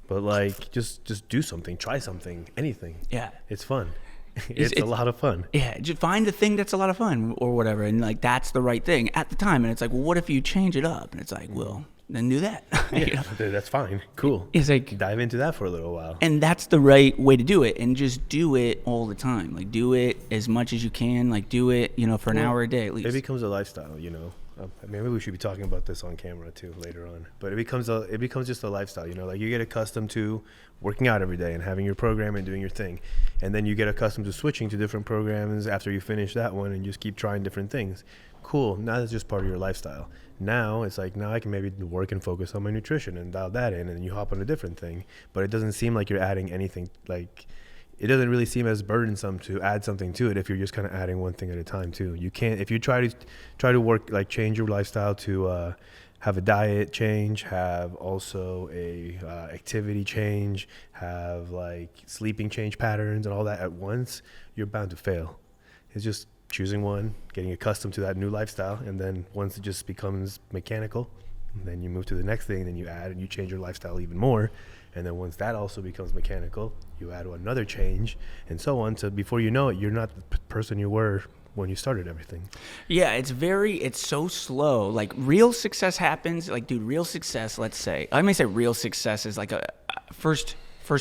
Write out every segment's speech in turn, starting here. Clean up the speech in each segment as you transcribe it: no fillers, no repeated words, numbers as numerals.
But like, just do something, try something, anything. Yeah. It's fun. It's a lot of fun. Yeah, just find the thing that's a lot of fun or whatever, and like that's the right thing at the time. And it's like, well, what if you change it up? And it's like, well, then do that. Yeah, that's fine. Cool. It's like, dive into that for a little while. and that's the right way to do it. And just do it all the time. Like do it as much as you can. Like do it, for an hour a day at least. It becomes a lifestyle, maybe we should be talking about this on camera too later on. But it becomes just a lifestyle, like you get accustomed to working out every day and having your program and doing your thing, and then you get accustomed to switching to different programs after you finish that one and just keep trying different things. Cool. Now that's just part of your lifestyle. Now it's like, now I can maybe work and focus on my nutrition and dial that in, and you hop on a different thing. But it doesn't seem like you're adding anything. Like, it doesn't really seem as burdensome to add something to it if you're just kind of adding one thing at a time too. You can't, if you try to work, like change your lifestyle to have a diet change, have also a activity change, have like sleeping change patterns and all that at once, you're bound to fail. It's just choosing one, getting accustomed to that new lifestyle, and then once it just becomes mechanical, then you move to the next thing, then you add and you change your lifestyle even more. And then once that also becomes mechanical, you add another change, and so on. So before you know it, you're not the person you were when you started everything. Yeah, it's so slow. Like real success happens. Like, dude, real success, let's say, I may say real success is like first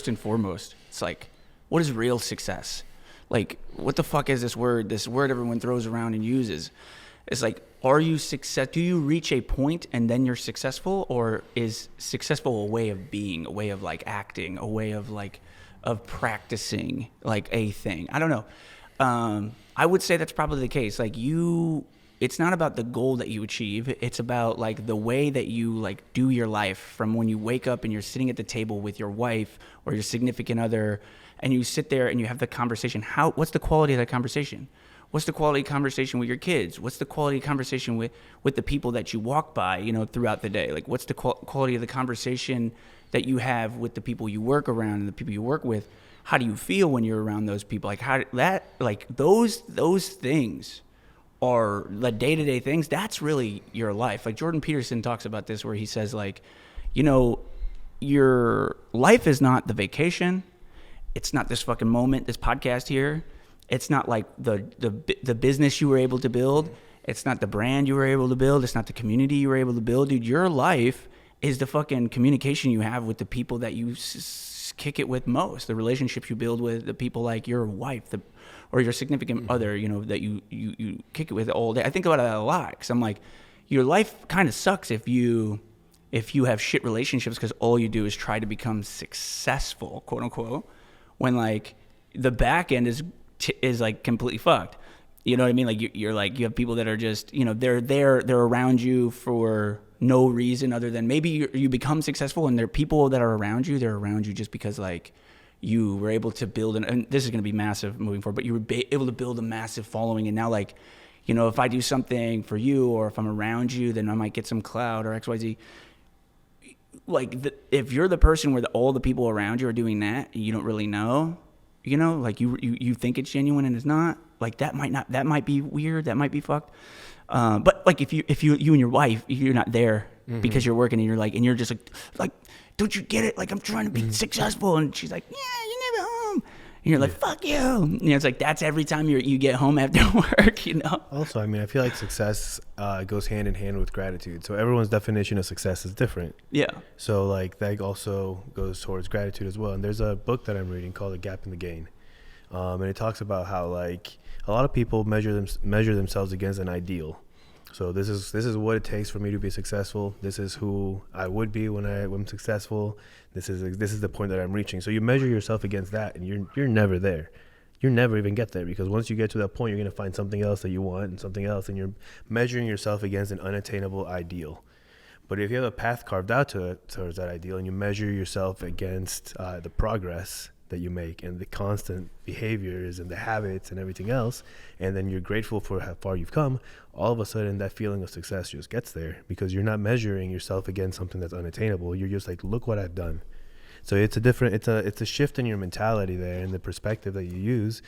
and foremost, it's like, what is real success? Like, what the fuck is this word everyone throws around and uses? It's like, are you success? Do you reach a point and then you're successful, or is successful a way of being, a way of like acting, a way of like of practicing like a thing? I don't know. I would say that's probably the case. Like it's not about the goal that you achieve. It's about like the way that you like do your life, from when you wake up and you're sitting at the table with your wife or your significant other, and you sit there and you have the conversation. What's the quality of that conversation? What's the quality of conversation with your kids? What's the quality of conversation with the people that you walk by, throughout the day? Like, what's the quality of the conversation that you have with the people you work around and the people you work with? How do you feel when you're around those people? Like those things are the day-to-day things. That's really your life. Like Jordan Peterson talks about this, where he says like, your life is not the vacation. It's not this fucking moment, this podcast here. It's not like the business you were able to build. It's not the brand you were able to build. It's not the community you were able to build. Dude, your life is the fucking communication you have with the people that you kick it with most, the relationships you build with the people like your wife or your significant other, that you kick it with all day. I think about that a lot, because I'm like, your life kind of sucks if you have shit relationships because all you do is try to become successful, quote unquote, when like the back end is like completely fucked. You know what I mean? Like you're like, you have people that are just, they're around you for no reason other than maybe you become successful, and there are people that are around you. They're around you just because like you were able to build and this is going to be massive moving forward, but you were able to build a massive following. And now like, if I do something for you, or if I'm around you, then I might get some clout or XYZ. Like if you're the person where all the people around you are doing that, and you don't really know, like you think it's genuine and it's not, like that might be weird, that might be fucked. But like if you and your wife, you're not there because you're working, and you're just like, don't you get it? Like, I'm trying to be successful, and she's like, yeah, you're never home. And you're like, fuck you. It's like, that's every time you get home after work, Also, I mean, I feel like success goes hand in hand with gratitude. So everyone's definition of success is different. Yeah. So like that also goes towards gratitude as well. And there's a book that I'm reading called The Gap in the Gain. And it talks about how like a lot of people measure themselves against an ideal. So this is what it takes for me to be successful. This is who I would be when I'm successful. This is the point that I'm reaching. So you measure yourself against that, and you're never there. You never even get there, because once you get to that point, you're gonna find something else that you want and something else, and you're measuring yourself against an unattainable ideal. But if you have a path carved out towards that ideal, and you measure yourself against the progress that you make and the constant behaviors and the habits and everything else, and then you're grateful for how far you've come, all of a sudden that feeling of success just gets there, because you're not measuring yourself against something that's unattainable. You're just like, look what I've done. So it's a shift in your mentality there and the perspective that you use,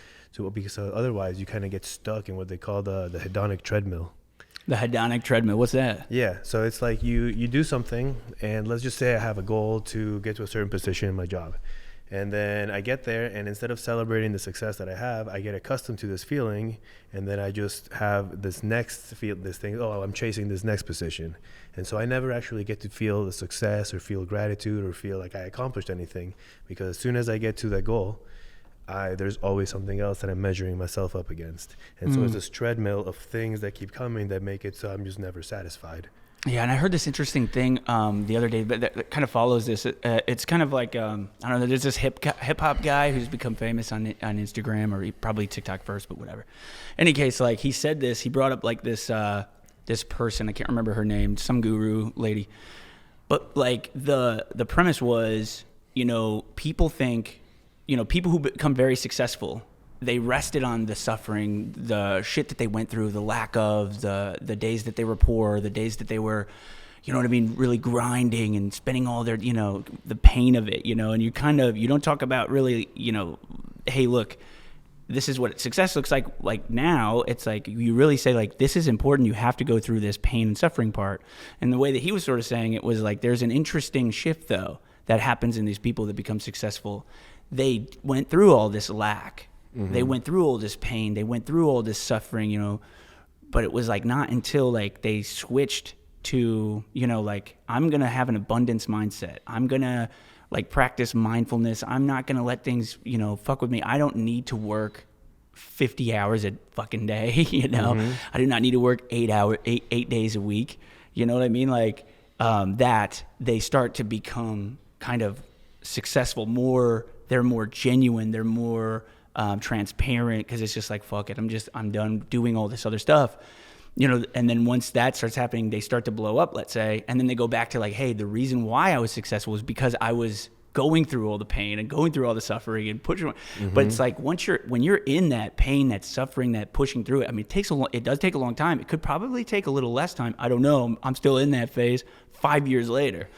because otherwise you kind of get stuck in what they call the hedonic treadmill. The hedonic treadmill. What's that? Yeah. So it's like you do something, and let's just say I have a goal to get to a certain position in my job. And then I get there, and instead of celebrating the success that I have, I get accustomed to this feeling, and then I just have this thing, oh, I'm chasing this next position. And so I never actually get to feel the success or feel gratitude or feel like I accomplished anything, because as soon as I get to that goal, there's always something else that I'm measuring myself up against. And so it's this treadmill of things that keep coming that make it so I'm just never satisfied. Yeah, and I heard this interesting thing the other day, but that kind of follows this. It's kind of like, I don't know, there's this hip hop guy who's become famous on Instagram, or probably TikTok first, but whatever. In any case, like he said this, he brought up like this person, I can't remember her name, some guru lady. But like the premise was, people think, people who become very successful, they rested on the suffering, the shit that they went through, the lack of, the days that they were poor, the days that they were, really grinding and spending all their, the pain of it, and you don't talk about really, hey, look, this is what success looks like. Like now, it's like you really say, like, this is important. You have to go through this pain and suffering part. And the way that he was sort of saying it was like, there's an interesting shift, though, that happens in these people that become successful. They went through all this lack. Mm-hmm. They went through all this pain. They went through all this suffering, but it was like not until like they switched to, like, I'm going to have an abundance mindset. I'm going to like practice mindfulness. I'm not going to let things, fuck with me. I don't need to work 50 hours a fucking day, Mm-hmm. I do not need to work 8 days a week. You know what I mean? Like, that they start to become kind of successful they're more genuine. They're more transparent, because it's just like, fuck it, I'm done doing all this other stuff, and then once that starts happening, they start to blow up, let's say, and then they go back to like, hey, the reason why I was successful was because I was going through all the pain and going through all the suffering and pushing. Mm-hmm. But it's like when you're in that pain, that suffering, that pushing through it, I mean, it does take a long time. It could probably take a little less time. I don't know. I'm still in that phase 5 years later.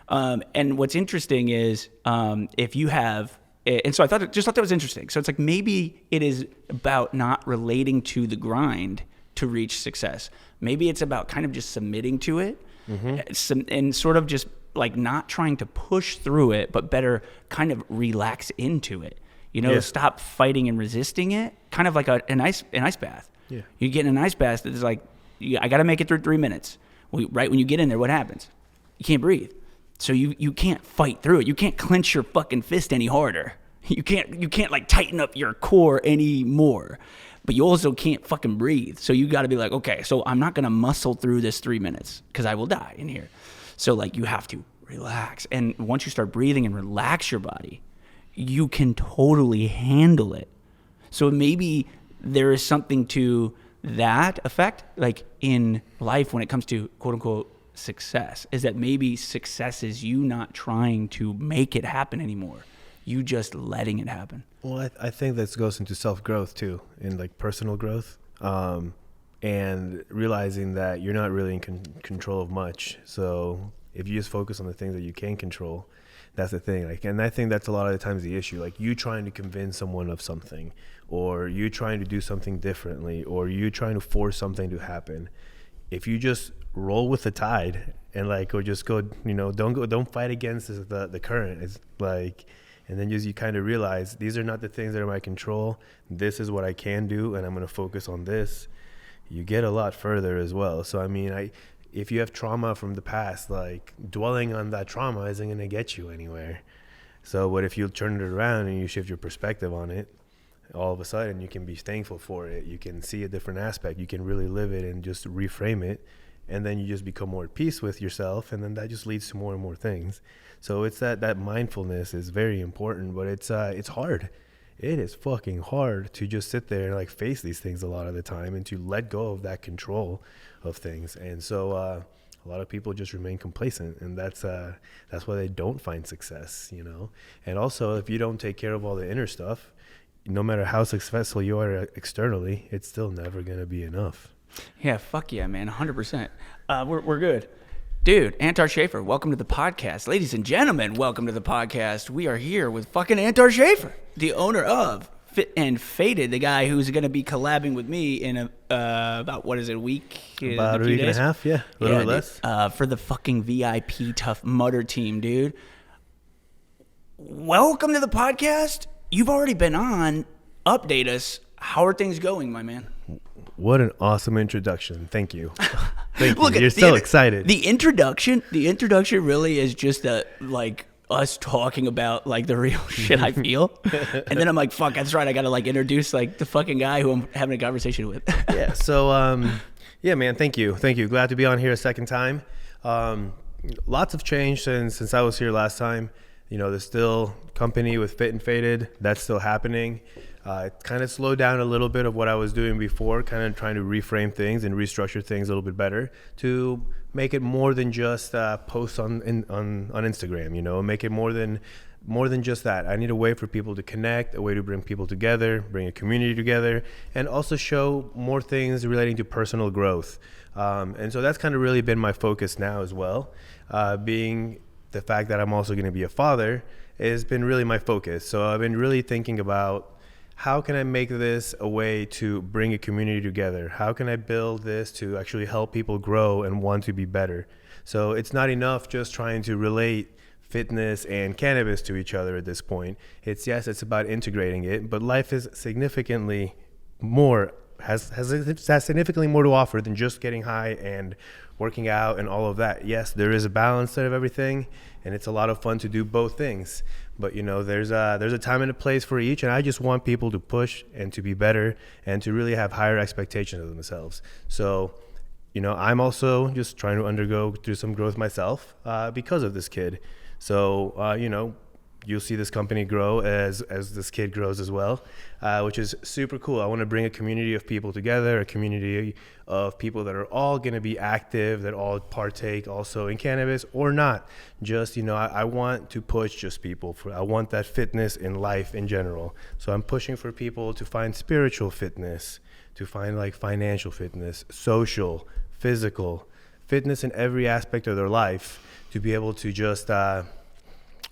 And what's interesting is if you have, and so I thought that was interesting. So it's like, maybe it is about not relating to the grind to reach success. Maybe it's about kind of just submitting to it, mm-hmm. And sort of just like not trying to push through it, but better kind of relax into it. Stop fighting and resisting it. Kind of like an ice bath. Yeah. You get in an ice bath that's like, I got to make it through 3 minutes. Right when you get in there, what happens? You can't breathe. So you can't fight through it. You can't clench your fucking fist any harder. You can't like tighten up your core anymore. But you also can't fucking breathe. So you got to be like, okay, so I'm not going to muscle through this 3 minutes because I will die in here. So like you have to relax. And once you start breathing and relax your body, you can totally handle it. So maybe there is something to that effect, like in life when it comes to quote unquote success, is that maybe success is you not trying to make it happen anymore. You just letting it happen. Well, I think that goes into self-growth too, in like personal growth, and realizing that you're not really in control of much. So if you just focus on the things that you can control, that's the thing. Like, and I think that's a lot of the times the issue. Like you trying to convince someone of something, or you trying to do something differently, or you trying to force something to happen. If you just roll with the tide and like, or just go, don't fight against the current. It's like. And then you kind of realize these are not the things that are in my control. This is what I can do, and I'm going to focus on this. You get a lot further as well. So, I mean, if you have trauma from the past, like dwelling on that trauma isn't going to get you anywhere. So what if you turn it around and you shift your perspective on it? All of a sudden, you can be thankful for it. You can see a different aspect. You can really live it and just reframe it. And then you just become more at peace with yourself, and then that just leads to more and more things. So it's that mindfulness is very important, but it's hard. It is fucking hard to just sit there and like face these things a lot of the time and to let go of that control of things. And so a lot of people just remain complacent, and that's why they don't find success, And also, if you don't take care of all the inner stuff, no matter how successful you are externally, it's still never going to be enough. Yeah, fuck yeah, man, 100%. We're good. Dude, Antar Schaefer, welcome to the podcast. Ladies and gentlemen, welcome to the podcast. We are here with fucking Antar Schaefer, the owner of Fit and Faded, the guy who's going to be collabing with me in about, what is it, a week? About a week and a half, yeah. A little bit less. For the fucking VIP Tough Mudder team, dude. Welcome to the podcast. You've already been on. Update us. How are things going, my man? What an awesome introduction. Thank you. Thank you. Look, You're so excited. The introduction really is just us talking about like the real shit I feel. And then I'm like, fuck, that's right. I got to like introduce like the fucking guy who I'm having a conversation with. Yeah. So, yeah, man, thank you. Thank you. Glad to be on here a second time. Lots of change since I was here last time. You know, there's still company with Fit and Faded. That's still happening. It kind of slowed down a little bit of what I was doing before, kind of trying to reframe things and restructure things a little bit better to make it more than just posts on Instagram, you know, make it more than just that. I need a way for people to connect, a way to bring people together, bring a community together, and also show more things relating to personal growth. And so that's kind of really been my focus now as well. Being the fact that I'm also going to be a father has been really my focus. So I've been really thinking about how can I make this a way to bring a community together? How can I build this to actually help people grow and want to be better? So it's not enough just trying to relate fitness and cannabis to each other at this point. It's about integrating it, but life is significantly more, has significantly more to offer than just getting high and working out and all of that. Yes, there is a balance of everything, and it's a lot of fun to do both things. But, you know, there's a time and a place for each, and I just want people to push and to be better and to really have higher expectations of themselves. So, you know, I'm also just trying to undergo through some growth myself because of this kid. So, you know, you'll see this company grow as this kid grows as well, which is super cool. I want to bring a community of people together, a community of people that are all going to be active, that all partake also in cannabis or not. Just, you know, I want to push just people. I want that fitness in life in general. So I'm pushing for people to find spiritual fitness, to find like financial fitness, social, physical, fitness in every aspect of their life, to be able to just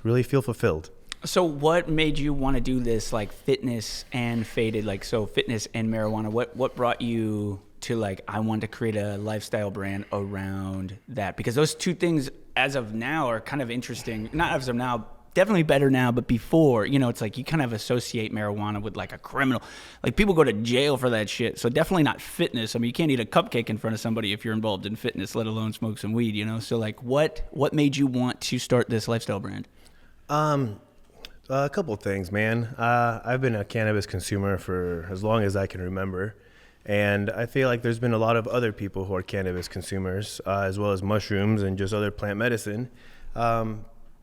really feel fulfilled. So what made you want to do this, like fitness and faded, like so fitness and marijuana? What brought you to like, I want to create a lifestyle brand around that? Because those two things as of now are kind of interesting. Not as of now, definitely better now, but before, you know, it's like you kind of associate marijuana with like a criminal. Like people go to jail for that shit. So definitely not fitness. I mean, you can't eat a cupcake in front of somebody if you're involved in fitness, let alone smoke some weed, you know? So like what made you want to start this lifestyle brand? A couple of things, man. I've been a cannabis consumer for as long as I can remember. And I feel like there's been a lot of other people who are cannabis consumers, as well as mushrooms and just other plant medicine. But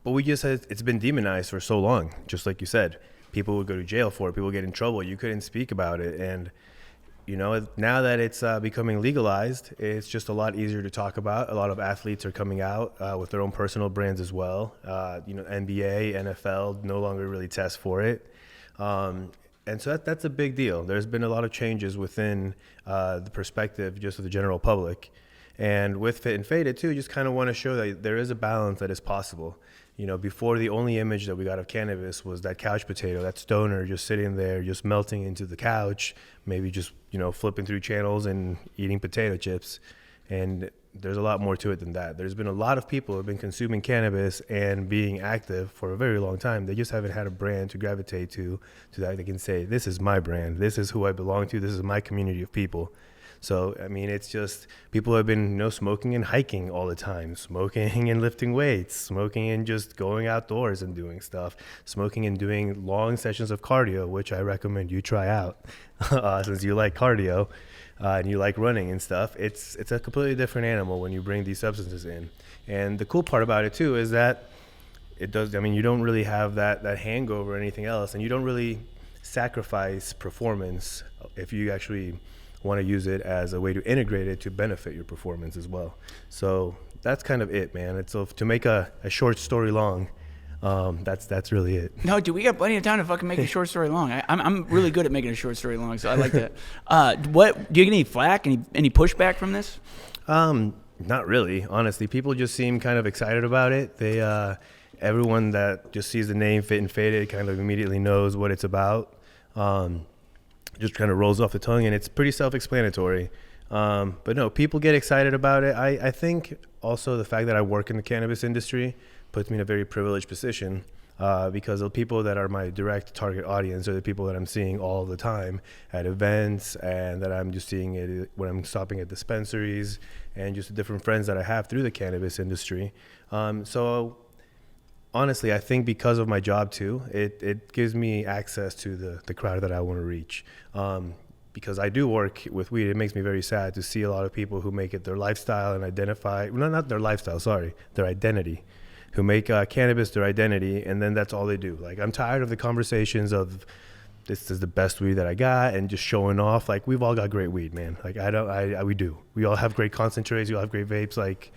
it's been demonized for so long, just like you said. People would go to jail for it. People get in trouble. You couldn't speak about it. And, you know, now that it's becoming legalized, it's just a lot easier to talk about. A lot of athletes are coming out with their own personal brands as well. You know, NBA, NFL no longer really test for it. And so that's a big deal. There's been a lot of changes within the perspective just of the general public. And with Fit and Faded too, just kind of want to show that there is a balance that is possible. You know, before the only image that we got of cannabis was that couch potato, that stoner just sitting there, just melting into the couch, maybe just, you know, flipping through channels and eating potato chips. And there's a lot more to it than that. There's been a lot of people who have been consuming cannabis and being active for a very long time. They just haven't had a brand to gravitate to that they can say, this is my brand, this is who I belong to, this is my community of people. So, I mean, it's just people have been, you know, smoking and hiking all the time, smoking and lifting weights, smoking and just going outdoors and doing stuff, smoking and doing long sessions of cardio, which I recommend you try out since you like cardio and you like running and stuff. It's a completely different animal when you bring these substances in. And the cool part about it, too, is that it does, I mean, you don't really have that hangover or anything else, and you don't really sacrifice performance if you actually want to use it as a way to integrate it to benefit your performance as well. So that's kind of it, man. It's to make a short story long. That's really it. No, dude, we got plenty of time to fucking make a short story long. I'm really good at making a short story long, so I like that. What do you get any flack? Any pushback from this? Not really, honestly. People just seem kind of excited about it. They everyone that just sees the name Fit and Faded kind of immediately knows what it's about. Just kind of rolls off the tongue, and it's pretty self-explanatory. But no, people get excited about it. I think also the fact that I work in the cannabis industry puts me in a very privileged position, because the people that are my direct target audience are the people that I'm seeing all the time at events, and that I'm just seeing it when I'm stopping at dispensaries, and just the different friends that I have through the cannabis industry. So honestly, I think because of my job too, it gives me access to the crowd that I want to reach. Because I do work with weed, it makes me very sad to see a lot of people who make it their lifestyle and identify, well, not their lifestyle, sorry, their identity, who make cannabis their identity, and then that's all they do. Like, I'm tired of the conversations of this is the best weed that I got and just showing off. Like, we've all got great weed, man. Like, we do. We all have great concentrates, we all have great vapes. Like,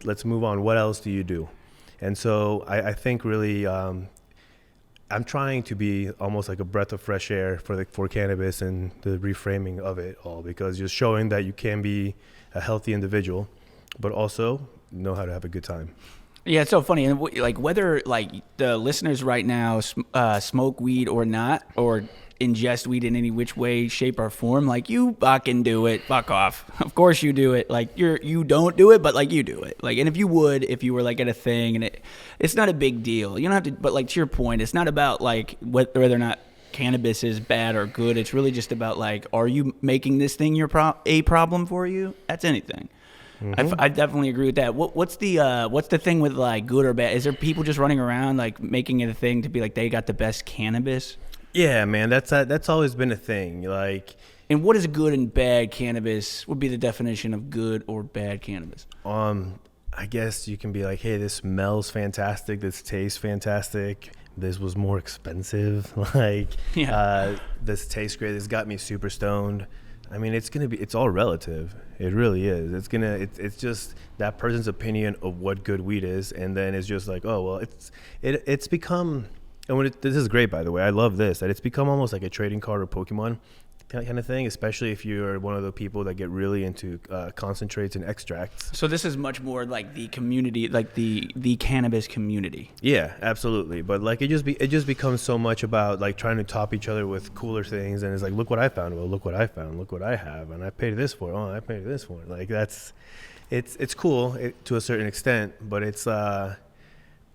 let's move on. What else do you do? And so I think really I'm trying to be almost like a breath of fresh air for cannabis and the reframing of it all, because just showing that you can be a healthy individual, but also know how to have a good time. Yeah, it's so funny. And like, whether like the listeners right now smoke weed or not, or ingest weed in any which way, shape, or form, like, you fucking do it. Fuck off. Of course you do it. Like, you don't do it, but like, you do it. Like, and if you were like at a thing, and it's not a big deal. You don't have to. But like, to your point, it's not about like whether or not cannabis is bad or good. It's really just about like, are you making this thing a problem for you? That's anything. Mm-hmm. I definitely agree with that. What's the thing with like good or bad? Is there people just running around like making it a thing to be like they got the best cannabis? Yeah, man, that's always been a thing. Like, and what is good and bad cannabis? Would be the definition of good or bad cannabis? I guess you can be like, hey, this smells fantastic. This tastes fantastic. This was more expensive. Like, this tastes great. This got me super stoned. I mean, it's all relative. It really is. It's just that person's opinion of what good weed is, and then it's just like, oh well, it's become. And this is great, by the way. I love this, that it's become almost like a trading card or Pokemon kind of thing, especially if you're one of the people that get really into concentrates and extracts. So this is much more like the community, like the cannabis community. Yeah, absolutely. But like, it just becomes so much about like trying to top each other with cooler things, and it's like, look what I found. Well, look what I found. Look what I have, and I paid this for it. Oh, I paid this for it. Like, it's cool to a certain extent, but it's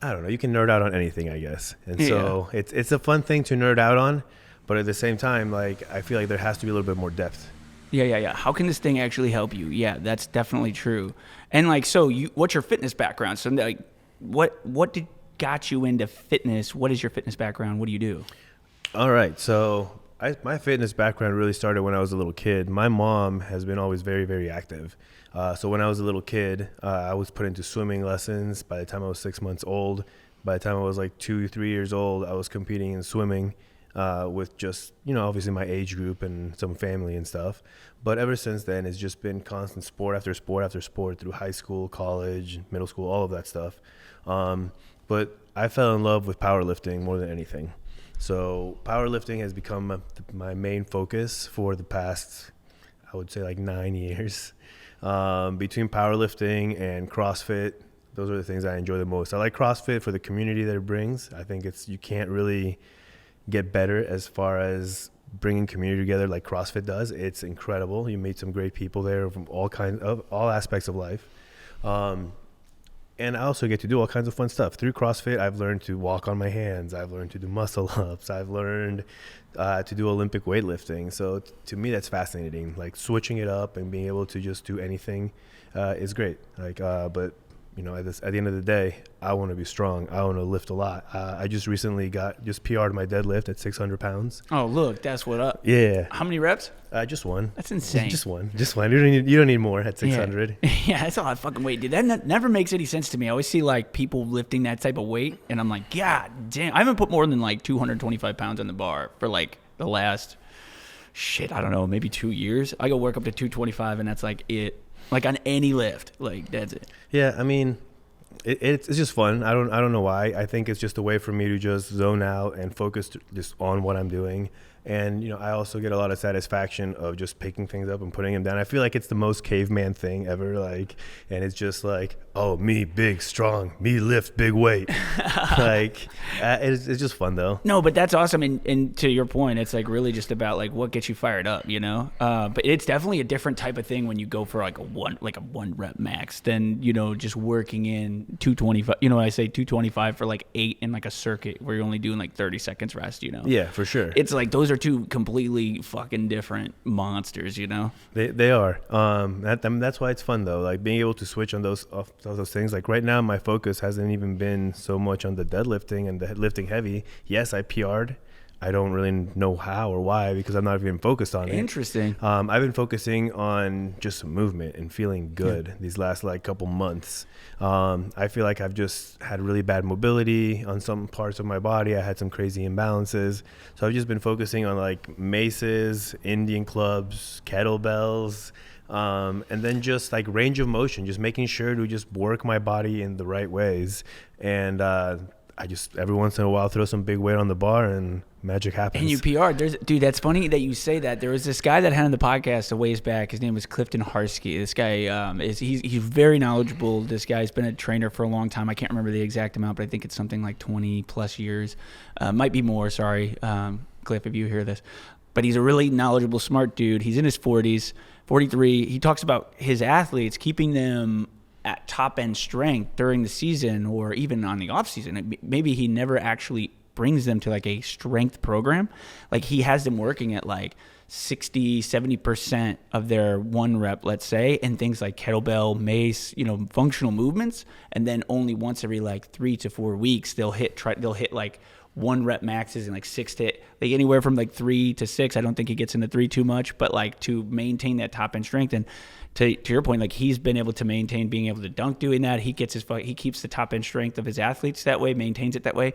I don't know. You can nerd out on anything, I guess. And so it's a fun thing to nerd out on, but at the same time, like, I feel like there has to be a little bit more depth. Yeah. How can this thing actually help you? Yeah, that's definitely true. And like, so what's your fitness background? So like, what got you into fitness? What is your fitness background? What do you do? All right. So my fitness background really started when I was a little kid. My mom has been always very, very active. So when I was a little kid, I was put into swimming lessons. By the time I was 6 months old, by the time I was like 2-3 years old, I was competing in swimming with just, obviously my age group and some family and stuff. But ever since then, it's just been constant sport after sport after sport through high school, college, middle school, all of that stuff. But I fell in love with powerlifting more than anything. So powerlifting has become my main focus for the past, I would say, like 9 years. Between powerlifting and CrossFit, those are the things I enjoy the most. I like CrossFit for the community that it brings. I think you can't really get better as far as bringing community together like CrossFit does. It's incredible. You meet some great people there from all aspects of life. And I also get to do all kinds of fun stuff. Through CrossFit, I've learned to walk on my hands. I've learned to do muscle ups. I've learned to do Olympic weightlifting. So to me, that's fascinating. Like, switching it up and being able to just do anything is great. Like, but at the end of the day, I want to be strong. I want to lift a lot. I just recently PR'd my deadlift at 600 pounds. Oh, look, that's what up. Yeah. How many reps? Just one. That's insane. Just one. You don't need more at 600. Yeah, that's a lot of fucking weight, dude. That never makes any sense to me. I always see like people lifting that type of weight, and I'm like, God damn. I haven't put more than like 225 pounds on the bar for like the last, I don't know, maybe 2 years. I go work up to 225, and that's like it. Like on any lift, like that's it. Yeah, I mean, it's just fun. I don't know why. I think it's just a way for me to just zone out and focus just on what I'm doing, And, I also get a lot of satisfaction of just picking things up and putting them down. I feel like it's the most caveman thing ever. Like, and it's just like, oh, me big, strong, me lift big weight. Like, it's just fun though. No, but that's awesome. And to your point, it's like really just about like what gets you fired up, but it's definitely a different type of thing when you go for like a one rep max than, just working in 225, I say 225 for like 8 in like a circuit where you're only doing like 30 seconds rest, Yeah, for sure. It's like those are two completely fucking different monsters, They are. That's why it's fun though. Like being able to switch on those things. Like right now, my focus hasn't even been so much on the deadlifting and the lifting heavy. Yes, I PR'd. I don't really know how or why because I'm not even focused on it. Interesting. I've been focusing on just movement and feeling good these last like couple months. I feel like I've just had really bad mobility on some parts of my body. I had some crazy imbalances. So I've just been focusing on like maces, Indian clubs, kettlebells, and then just like range of motion, just making sure to just work my body in the right ways. And I just every once in a while throw some big weight on the bar and magic happens. And you PR. Dude, that's funny that you say that. There was this guy that had on the podcast a ways back. His name was Clifton Harsky. This guy he's very knowledgeable. This guy's been a trainer for a long time. I can't remember the exact amount, but I think it's something like 20 plus years. Might be more. Sorry, Cliff, if you hear this. But he's a really knowledgeable, smart dude. He's in his 40s, 43. He talks about his athletes, keeping them at top end strength during the season or even on the off season. Maybe he never actually brings them to like a strength program. Like he has them working at like 60, 70% of their one rep, let's say, and things like kettlebell, mace, functional movements. And then only once every like 3 to 4 weeks, they'll hit like one rep maxes and like 6 to like anywhere from like 3 to 6. I don't think he gets into 3 too much, but like to maintain that top end strength. And to your point, like he's been able to maintain being able to dunk doing that. He keeps the top end strength of his athletes that way, maintains it that way.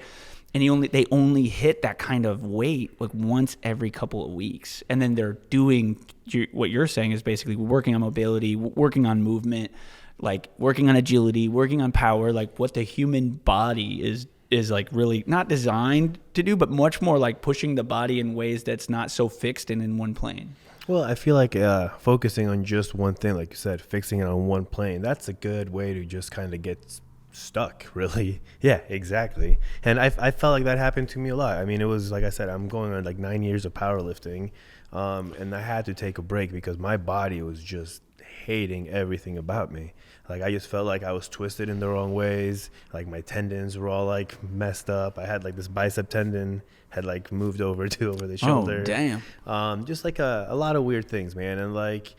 And they only hit that kind of weight like once every couple of weeks. And then they're doing what you're saying is basically working on mobility, working on movement, like working on agility, working on power, like what the human body is like really not designed to do, but much more like pushing the body in ways that's not so fixed and in one plane. Well, I feel like focusing on just one thing, like you said, fixing it on one plane, that's a good way to just kind of get stuck, really. Yeah, exactly. And I felt like that happened to me a lot. I mean, it was, like I said, I'm going on like 9 years of powerlifting, and I had to take a break because my body was just hating everything about me. Like I just felt like I was twisted in the wrong ways. Like my tendons were all like messed up. I had like this bicep tendon had like moved over the shoulder. Oh, damn. Just like a lot of weird things, man. And like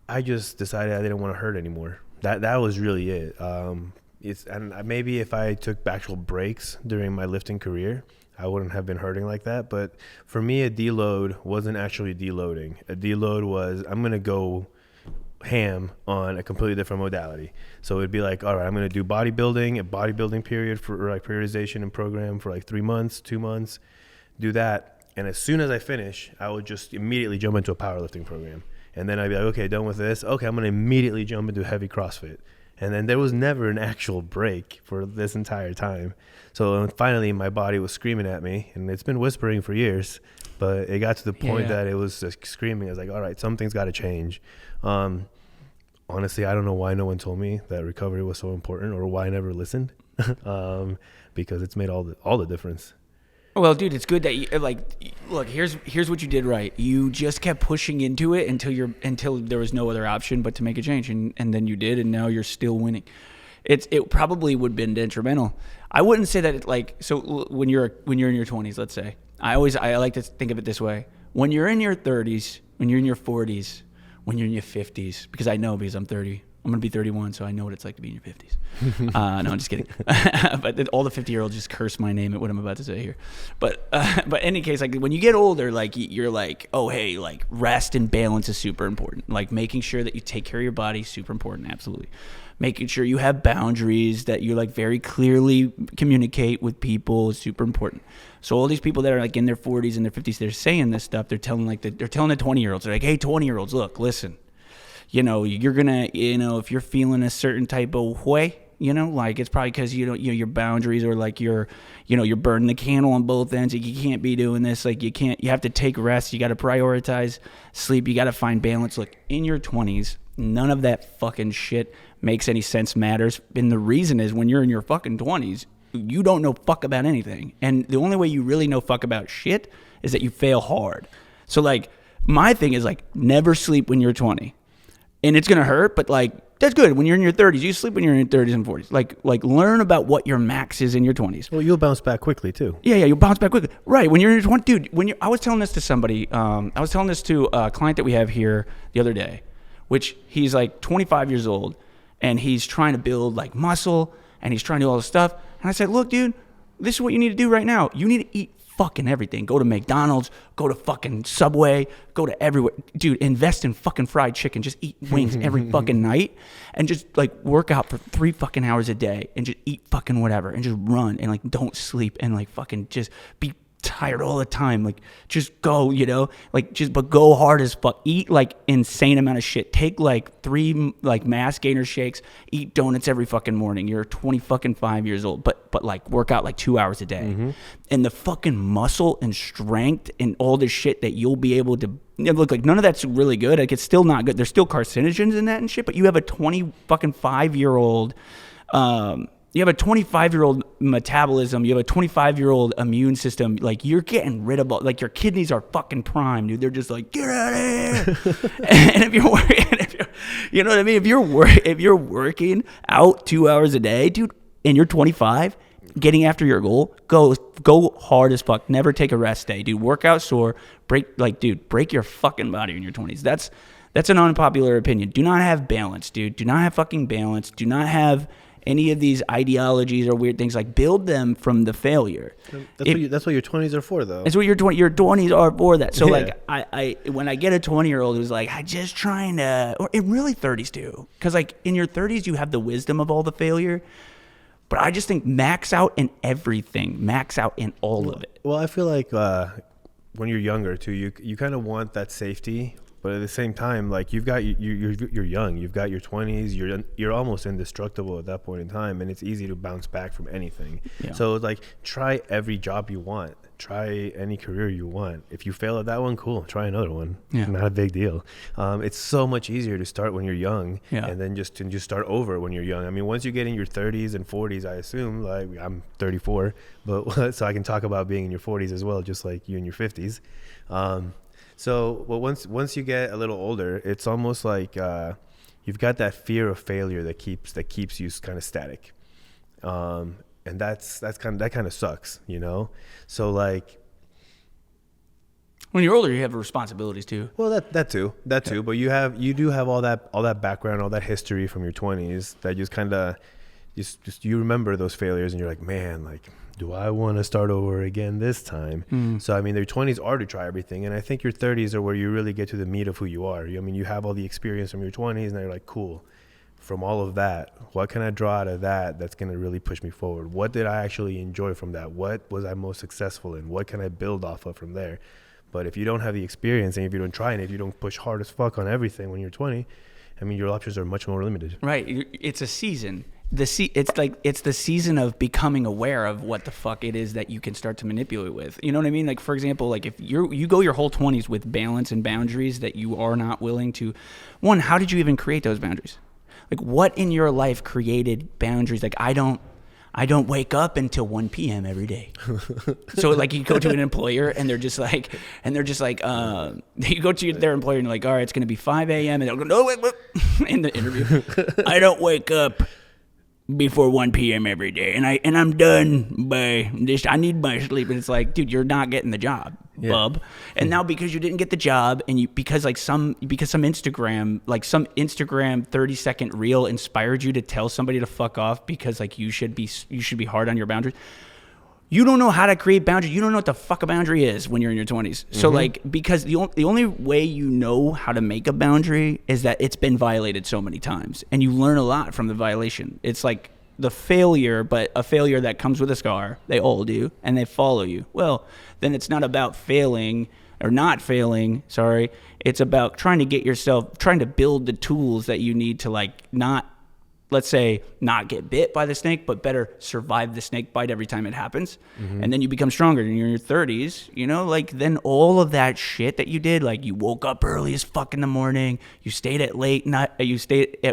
I just decided I didn't want to hurt anymore. That was really it. And maybe if I took actual breaks during my lifting career, I wouldn't have been hurting like that. But for me, a deload wasn't actually deloading. A deload was I'm going to go ham on a completely different modality. So it'd be like, all right, I'm going to do a bodybuilding period for like periodization and program for like 3 months, 2 months, do that. And as soon as I finish, I would just immediately jump into a powerlifting program. And then I'd be like, okay, done with this. Okay, I'm going to immediately jump into heavy CrossFit. And then there was never an actual break for this entire time. So finally, my body was screaming at me, and it's been whispering for years, but it got to the point that it was just screaming. I was like, all right, something's got to change. Honestly, I don't know why no one told me that recovery was so important or why I never listened, because it's made all the difference. Well, dude, it's good that you look, here's what you did right. You just kept pushing into it until there was no other option but to make a change, and then you did, and now you're still winning. It probably would have been detrimental. I wouldn't say that when you're in your 20s, let's say. I like to think of it this way. When you're in your 30s, when you're in your 40s, when you're in your 50s, because I'm 30. I'm going to be 31, so I know what it's like to be in your 50s. No, I'm just kidding. But all the 50-year-olds just curse my name at what I'm about to say here. But in any case, like when you get older, like you're like, oh, hey, like rest and balance is super important. Like making sure that you take care of your body, super important, absolutely. Making sure you have boundaries, that you like very clearly communicate with people is super important. So all these people that are like in their 40s and their 50s, they're saying this stuff. They're telling the 20-year-olds, they're like, hey, 20-year-olds, look, listen. You're going to, if you're feeling a certain type of way, You know, like it's probably because your boundaries are like you're burning the candle on both ends. Like, you can't be doing this. Like, you have to take rest. You got to prioritize sleep. You got to find balance. Look, in your 20s, none of that fucking shit makes any sense, matters. And the reason is when you're in your fucking 20s, you don't know fuck about anything. And the only way you really know fuck about shit is that you fail hard. So like, my thing is like, never sleep when you're 20. And it's going to hurt, but like, that's good. When you're in your 30s, you sleep when you're in your 30s and 40s. Like learn about what your max is in your 20s. Well, you'll bounce back quickly too. Yeah, you'll bounce back quickly. Right. When you're in your 20s, dude, I was telling this to somebody, I was telling this to a client that we have here the other day, which he's like 25 years old and he's trying to build like muscle and he's trying to do all this stuff. And I said, look, dude, this is what you need to do right now. You need to eat fucking everything. Go to McDonald's, go to fucking Subway, go to everywhere. Dude, invest in fucking fried chicken. Just eat wings every fucking night and just like work out for 3 fucking hours a day and just eat fucking whatever and just run and like don't sleep and like fucking just be tired all the time. Like just go, but go hard as fuck. Eat like insane amount of shit. Take like 3 like mass gainer shakes. Eat donuts every fucking morning. You're 25 years old, but like work out like 2 hours a day. Mm-hmm. And the fucking muscle and strength and all this shit that you'll be able to look like, none of that's really good. Like it's still not good. There's still carcinogens in that and shit, but you have a 25-year-old you have a 25-year-old metabolism. You have a 25-year-old immune system. Like, you're getting rid of all, like, your kidneys are fucking prime, dude. They're just like, get out of here. And if you're working, you know what I mean? If you're working out 2 hours a day, dude, and you're 25, getting after your goal, go hard as fuck. Never take a rest day, dude. Work out sore. Break your fucking body in your 20s. That's an unpopular opinion. Do not have balance, dude. Do not have fucking balance. Do not have any of these ideologies or weird things. Like, build them from the failure. That's what your 20s are for, though. That's what your 20s are for. That. So like, I when I get a 20-year-old who's like, I just trying to, or in really 30s too, because like in your 30s you have the wisdom of all the failure, but I just think max out in everything, max out in all of it. Well, I feel like when you're younger too, you kind of want that safety. But at the same time, like you're young, you've got your 20s, you're almost indestructible at that point in time, and it's easy to bounce back from anything. Yeah. So like, try every job you want, try any career you want. If you fail at that one, cool, try another one. Yeah. Not a big deal. It's so much easier to start when you're young, and then just start over when you're young. I mean, once you get in your 30s and 40s, I assume, like I'm 34, but so I can talk about being in your 40s as well, just like you in your 50s. So, well, once you get a little older, it's almost like you've got that fear of failure that keeps you kind of static, and that kind of sucks, you know. So like, when you're older, you have responsibilities too. Well, that too. But you do have all that background, all that history from your 20s that just kind of just you remember those failures, and you're like, man, like, do I want to start over again this time? So, I mean, their 20s are to try everything. And I think your 30s are where you really get to the meat of who you are. I mean, you have all the experience from your 20s, and now you're like, cool, from all of that, what can I draw out of that's going to really push me forward? What did I actually enjoy from that? What was I most successful in? What can I build off of from there? But if you don't have the experience, and if you don't try, and if you don't push hard as fuck on everything when you're 20, I mean, your options are much more limited. Right. It's a season. It's the season of becoming aware of what the fuck it is that you can start to manipulate with. You know what I mean? Like, for example, like if you go your whole 20s with balance and boundaries that you are not willing to, one, how did you even create those boundaries? Like, what in your life created boundaries? Like, I don't wake up until 1 p.m. every day. So like, you go to an employer and they're just like, you go to their employer and you're like, all right, it's going to be 5 a.m. and they'll go, no, wait, in the interview, I don't wake up before 1 p.m. every day, and I'm done by this. I need my sleep. And it's like, dude, you're not getting the job, bub. And now because you didn't get the job, and because some Instagram 30-second reel inspired you to tell somebody to fuck off because like you should be hard on your boundaries. You don't know how to create boundaries. You don't know what the fuck a boundary is when you're in your 20s. So like, because the only way you know how to make a boundary is that it's been violated so many times, and you learn a lot from the violation. It's like the failure, but a failure that comes with a scar. They all do, and they follow you. Well, then it's not about failing or not failing. Sorry, it's about trying to build the tools that you need to like not let's say, not get bit by the snake, but better survive the snake bite every time it happens. And then you become stronger and you're in your 30s, you know, like then all of that shit that you did, like you woke up early as fuck in the morning, you stayed at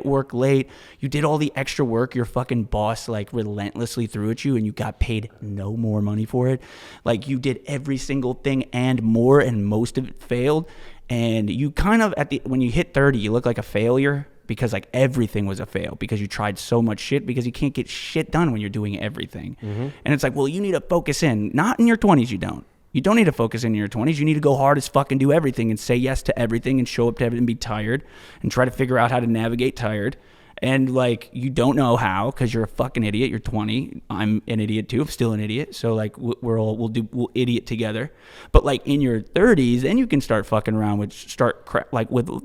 work late, you did all the extra work your fucking boss like relentlessly threw at you and you got paid no more money for it. Like you did every single thing and more, and most of it failed. And you kind of when you hit 30, you look like a failure, because like everything was a fail because you tried so much shit, because you can't get shit done when you're doing everything. And it's like, well, you need to focus in. Not in your 20s, you don't. You don't need to focus in your 20s. You need to go hard as fuck and do everything and say yes to everything and show up to everything and be tired and try to figure out how to navigate tired. And like, you don't know how because you're a fucking idiot. You're 20. I'm an idiot too. I'm still an idiot. So like, we'll idiot together. But like in your 30s, then you can start fucking around with,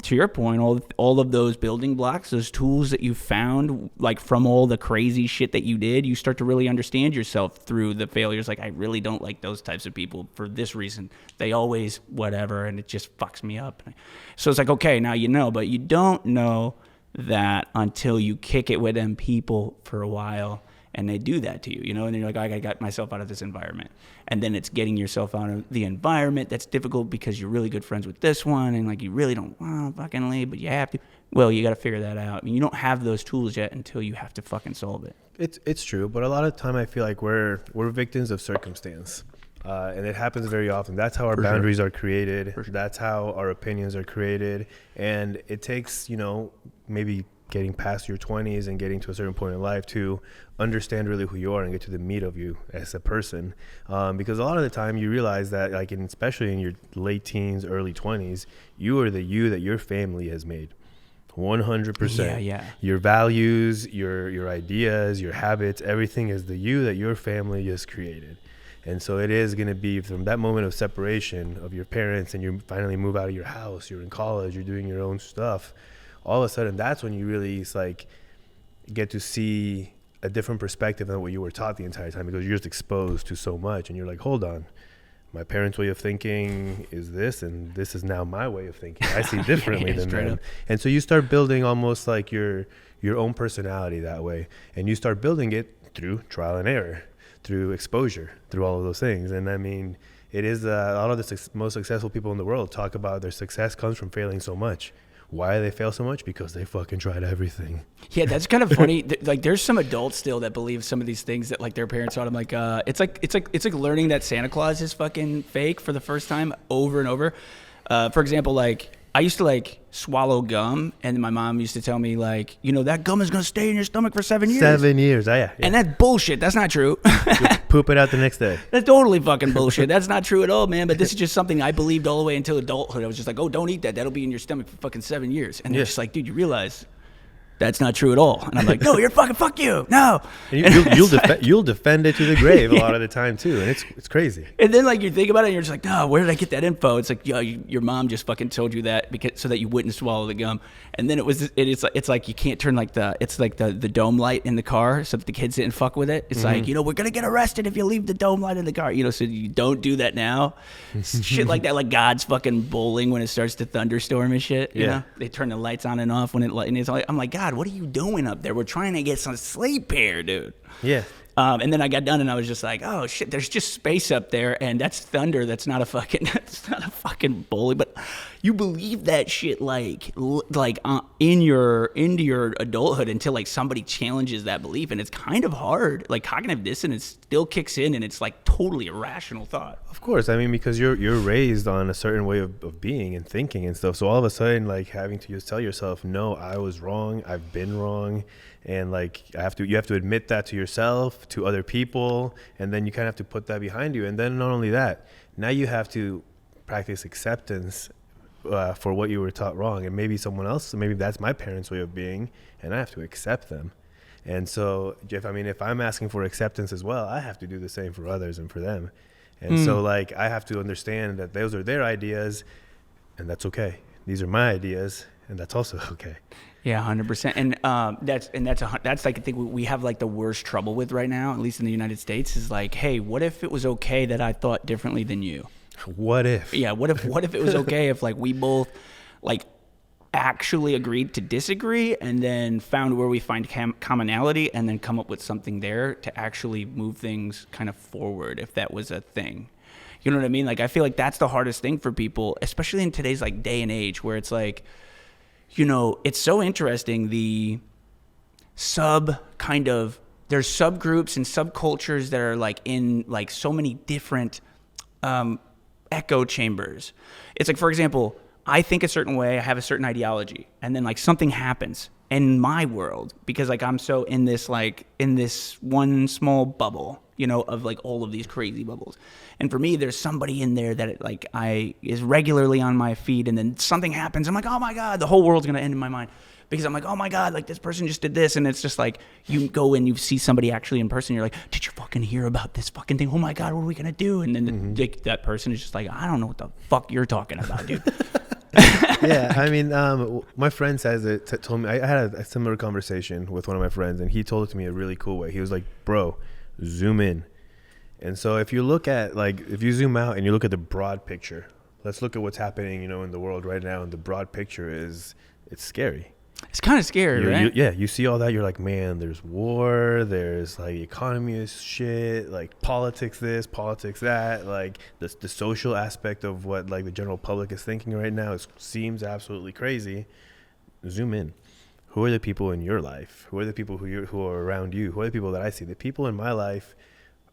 to your point, all of those building blocks, those tools that you found, like from all the crazy shit that you did, you start to really understand yourself through the failures. Like, I really don't like those types of people for this reason. They always whatever, and it just fucks me up. So it's like, okay, now you know, but you don't know that until you kick it with them people for a while and they do that to you, you know, and then you're like, I got myself out of this environment. And then it's getting yourself out of the environment that's difficult because you're really good friends with this one and like you really don't want to fucking leave, but you have to. Well, you got to figure that out. I mean, you don't have those tools yet until you have to fucking solve it. It's true, but a lot of the time I feel like we're victims of circumstance. And it happens very often. That's how our boundaries are created. That's how our opinions are created. And it takes, you know, maybe getting past your 20s and getting to a certain point in life to understand really who you are and get to the meat of you as a person. Because a lot of the time you realize that, like, especially in your late teens, early 20s, you are the you that your family has made. 100%. Yeah. Your values, your ideas, your habits, everything is the you that your family has created. And so it is going to be from that moment of separation of your parents and you finally move out of your house, you're in college, you're doing your own stuff. All of a sudden, that's when you really get to see a different perspective than what you were taught the entire time, because you're just exposed to so much. And you're like, hold on, my parents' way of thinking is this, and this is now my way of thinking. I see differently than them. And so you start building almost like your own personality that way. And you start building it through trial and error, through exposure, through all of those things. And I mean, it is a lot of the most successful people in the world talk about their success comes from failing so much. Why do they fail so much? Because they fucking tried everything. Yeah, that's kind of funny. Like, there's some adults still that believe some of these things that like their parents taught them. Like, it's like learning that Santa Claus is fucking fake for the first time over and over. For example, like, I used to like swallow gum, and my mom used to tell me like, you know, that gum is gonna stay in your stomach for 7 years. 7 years, yeah. And that's bullshit. That's not true. Poop it out the next day. That's totally fucking bullshit. That's not true at all, man. But this is just something I believed all the way until adulthood. I was just like, oh, don't eat that. That'll be in your stomach for fucking 7 years. And they're just like, dude, you realize that's not true at all. And I'm like, no, you're fuck you. No. And you'll defend it to the grave a lot of the time too. And it's crazy. And then like you think about it and you're just like, no, where did I get that info? It's like, yo, your mom just fucking told you that so that you wouldn't swallow the gum. And then it's like you can't turn like the dome light in the car so that the kids didn't fuck with it. It's like, you know, we're going to get arrested if you leave the dome light in the car, you know, so you don't do that now. Shit like that, like God's fucking bowling when it starts to thunderstorm and shit, you know? They turn the lights on and off when it's like, I'm like, God, what are you doing up there? We're trying to get some sleep here, dude. Yeah. And then I got done and I was just like, oh shit, there's just space up there and that's thunder. That's not a fucking bully. But you believe that shit into your adulthood until like somebody challenges that belief, and it's kind of hard. Like cognitive dissonance still kicks in, and it's like totally irrational thought. Of course, I mean, because you're raised on a certain way of being and thinking and stuff. So all of a sudden, like having to just tell yourself, no, I was wrong. I've been wrong. And like you have to admit that to yourself, to other people, and then you kind of have to put that behind you. And then not only that, now you have to practice acceptance for what you were taught wrong, and maybe someone else, maybe that's my parents' way of being, and I have to accept them. And so if I'm asking for acceptance as well, I have to do the same for others and for them. And so like I have to understand that those are their ideas, and that's okay. These are my ideas, and that's also okay. Yeah, 100%. And that's like I think we have like the worst trouble with right now, at least in the United States, is like, hey, what if it was okay that I thought differently than you? What if? Yeah, what if it was okay if like we both like actually agreed to disagree and then found where we find commonality and then come up with something there to actually move things kind of forward, if that was a thing. You know what I mean? Like, I feel like that's the hardest thing for people, especially in today's like day and age where it's like, you know, it's so interesting, the there's subgroups and subcultures that are like in like so many different echo chambers. It's like, for example, I think a certain way, I have a certain ideology, and then like something happens in my world because like I'm so in this one small bubble, you know, of like all of these crazy bubbles. And for me, there's somebody in there that is regularly on my feed, and then something happens. I'm like, oh my God, the whole world's gonna end in my mind. Because I'm like, oh my God, like this person just did this. And it's just like, you go and you see somebody actually in person. You're like, did you fucking hear about this fucking thing? Oh my God, what are we going to do? And then that person is just like, I don't know what the fuck you're talking about, dude. Yeah, I mean, my friend told me, I had a similar conversation with one of my friends, and he told it to me a really cool way. He was like, bro, zoom in. And so if you zoom out and you look at the broad picture, let's look at what's happening, you know, in the world right now. And the broad picture it's scary. It's kind of scary, right? You see all that. You're like, man, there's war. There's like economy is shit. Like politics this, politics that. Like the social aspect of what like the general public is thinking right now seems absolutely crazy. Zoom in. Who are the people in your life? Who are the people who are around you? Who are the people that I see? The people in my life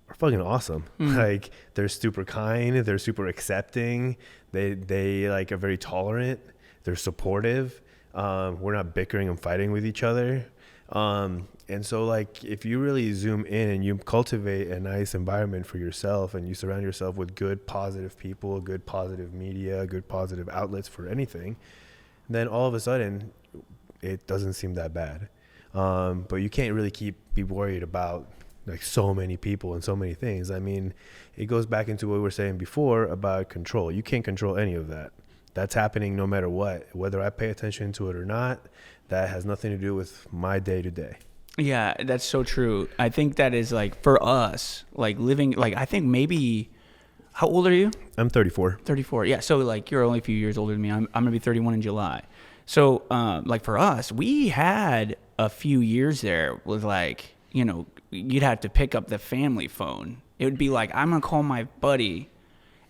are fucking awesome. Like they're super kind. They're super accepting. They like are very tolerant. They're supportive. We're not bickering and fighting with each other. And so like if you really zoom in and you cultivate a nice environment for yourself and you surround yourself with good positive people, good positive media, good positive outlets for anything, then all of a sudden it doesn't seem that bad. But you can't really be worried about like so many people and so many things. I mean, it goes back into what we were saying before about control. You can't control any of that. That's happening no matter what, whether I pay attention to it or not. That has nothing to do with my day to day. Yeah, that's so true. I think that is like for us, like living, like I think maybe, how old are you? I'm 34. 34. Yeah. So like you're only a few years older than me. I'm going to be 31 in July. So like for us, we had a few years there with like, you know, you'd have to pick up the family phone. It would be like, I'm going to call my buddy.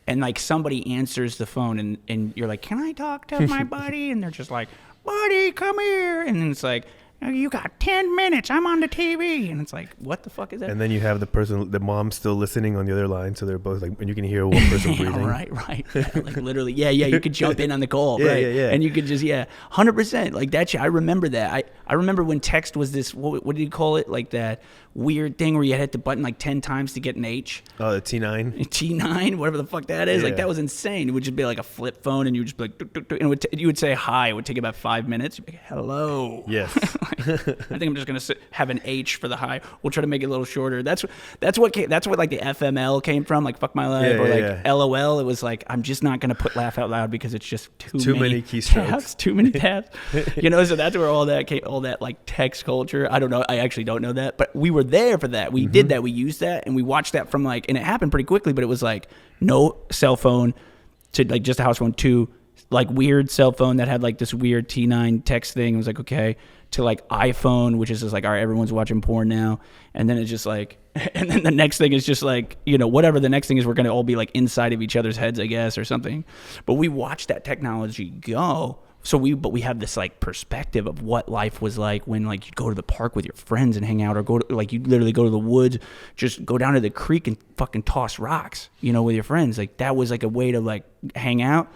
And like somebody answers the phone and you're like, can I talk to my buddy? And they're just like, buddy, come here. And then it's like, you got 10 minutes. I'm on the TV. And it's like, what the fuck is that? And then you have the mom still listening on the other line. So they're both like, and you can hear one person breathing. Right. Yeah, like literally. Yeah. You could jump in on the call. Yeah, right. Yeah. And you could just, 100%. Like that shit. I remember that. I remember when text was this, what did you call it? Like that weird thing where you had to button like 10 times to get an H. Oh, the T9. T9, whatever the fuck that is. Yeah. Like that was insane. It would just be like a flip phone and you would just be like, and you would say hi. It would take about 5 minutes. You'd be like, hello. Yes. I think I'm just gonna have an H for the hi. We'll try to make it a little shorter. That's what like the FML came from, like fuck my life, or like LOL. It was like I'm just not gonna put laugh out loud because it's just too many keystrokes, tabs, too many tabs. You know, so that's where all that came, all that like text culture. I don't know. I actually don't know that, but we were there for that. We did that. We used that, and we watched that from like, and it happened pretty quickly. But it was like no cell phone to like just a house phone to like weird cell phone that had like this weird T9 text thing. It was like okay. To like iPhone, which is just like, all right, everyone's watching porn now. And then it's just like, and then the next thing is just like, you know, whatever the next thing is, we're going to all be like inside of each other's heads, I guess, or something. But we watched that technology go. But we have this like perspective of what life was like when like you'd go to the park with your friends and hang out, or go to like, you'd literally go to the woods, just go down to the creek and fucking toss rocks, you know, with your friends. Like that was like a way to like hang out.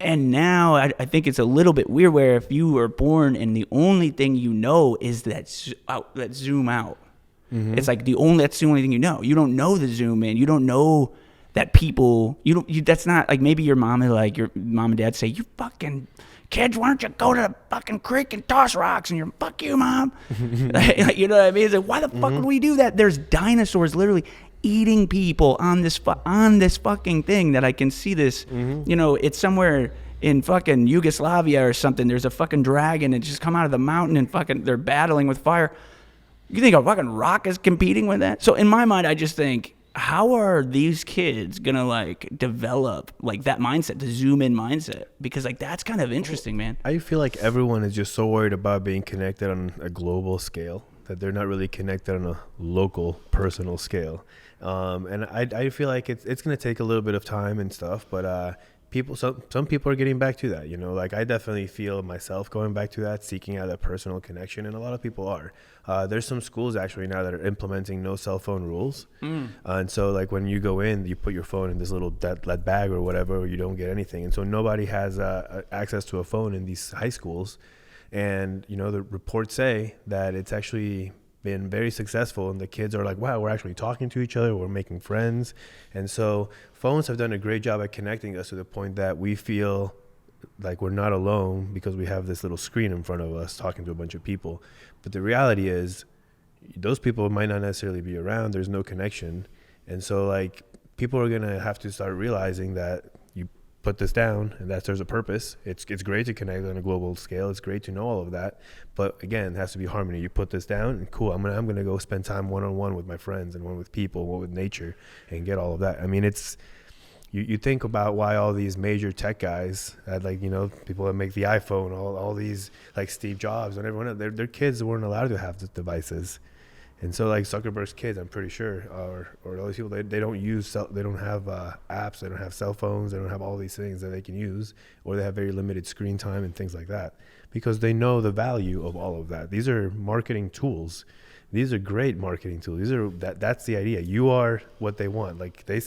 And now I think it's a little bit weird where if you were born and the only thing you know is that zoom out. It's like that's the only thing you know. You don't know the zoom in. You don't know that people, that's not like, maybe your mom and dad say, you fucking kids, why don't you go to the fucking creek and toss rocks? And you're, fuck you, mom. You know what I mean? It's like, why the fuck would we do that? There's dinosaurs literally eating people on this fucking thing that I can see this, you know, it's somewhere in fucking Yugoslavia or something. There's a fucking dragon and just come out of the mountain and fucking they're battling with fire. You think a fucking rock is competing with that? So in my mind, I just think how are these kids gonna like develop like that mindset, the zoom in mindset? Because like that's kind of interesting, man. I feel like everyone is just so worried about being connected on a global scale that they're not really connected on a local, personal scale. And I feel like it's going to take a little bit of time and stuff, but some people are getting back to that, you know, like I definitely feel myself going back to that, seeking out that personal connection, and a lot of people are. There's some schools actually now that are implementing no cell phone rules. And so like when you go in, you put your phone in this little that bag or whatever, or you don't get anything. And so nobody has access to a phone in these high schools. And, you know, the reports say that it's actually been very successful, and the kids are like, wow, we're actually talking to each other, we're making friends. And so phones have done a great job at connecting us to the point that we feel like we're not alone because we have this little screen in front of us talking to a bunch of people. But the reality is those people might not necessarily be around. There's no connection. And so like people are going to have to start realizing that you put this down and that serves a purpose. It's great to connect on a global scale. It's great to know all of that. But again, it has to be harmony. You put this down and cool, I'm gonna go spend time one-on-one with my friends and one with people, one with nature, and get all of that. I mean, it's you think about why all these major tech guys, like, you know, people that make the iPhone, all these like Steve Jobs and everyone, their kids weren't allowed to have the devices. And so like Zuckerberg's kids, I'm pretty sure, or all these people, they don't use, they don't have apps, they don't have cell phones, they don't have all these things that they can use, or they have very limited screen time and things like that, because they know the value of all of that. These are marketing tools. These are great marketing tools. That's the idea. You are what they want. Like they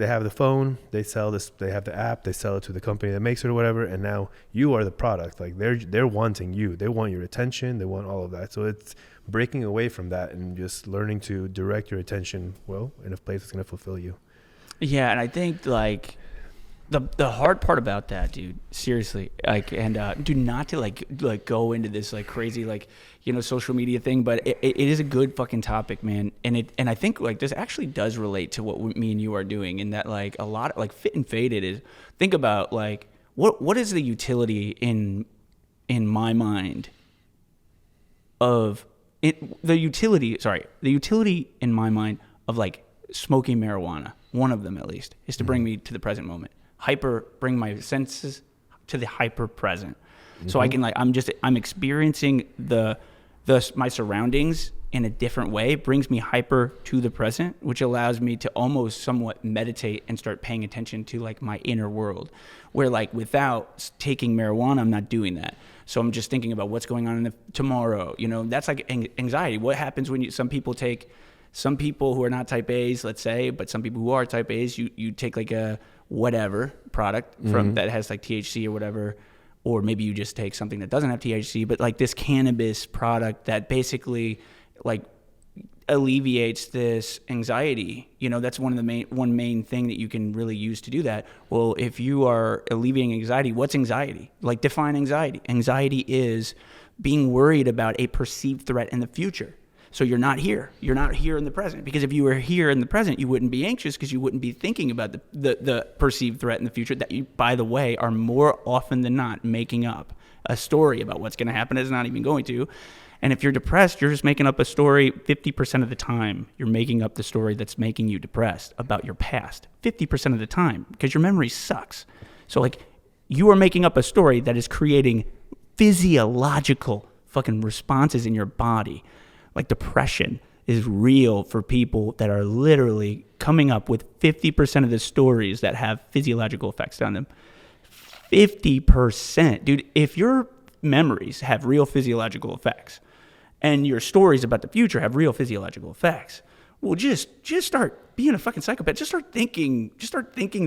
have the phone, they sell this, they have the app, they sell it to the company that makes it or whatever, and now you are the product. Like they're wanting you. They want your attention, they want all of that. So it's breaking away from that and just learning to direct your attention well in a place that's going to fulfill you. Yeah, and I think like the hard part about that, dude, seriously, like, and do not to like go into this like crazy like, you know, social media thing, but it is a good fucking topic, man. And I think like this actually does relate to what me and you are doing, in that like a lot of, like Fit and Faded is, think about like what is the utility in my mind of it, the utility in my mind of like smoking marijuana, one of them at least, is to bring me to the present moment. Bring my senses to the hyper present. So I can like, I'm experiencing my surroundings in a different way. It brings me hyper to the present, which allows me to almost somewhat meditate and start paying attention to like my inner world, where like without taking marijuana, I'm not doing that. So I'm just thinking about what's going on in tomorrow. You know, that's like anxiety. What happens when some people who are not type A's, let's say, but some people who are type A's, you take like a whatever product from that has like THC or whatever, or maybe you just take something that doesn't have THC, but like this cannabis product that basically like alleviates this anxiety. You know, that's one main thing that you can really use to do that. Well, if you are alleviating anxiety, what's anxiety? Like define anxiety. Anxiety is being worried about a perceived threat in the future. So you're not here in the present, because if you were here in the present, you wouldn't be anxious, because you wouldn't be thinking about the perceived threat in the future that you, by the way, are more often than not making up a story about what's going to happen. It's not even going to. And if you're depressed, you're just making up a story 50% of the time. You're making up the story that's making you depressed about your past 50% of the time, because your memory sucks. So like you are making up a story that is creating physiological fucking responses in your body. Like depression is real for people that are literally coming up with 50% of the stories that have physiological effects on them. 50%. Dude, if your memories have real physiological effects and your stories about the future have real physiological effects, well, just start being a fucking psychopath. Just start thinking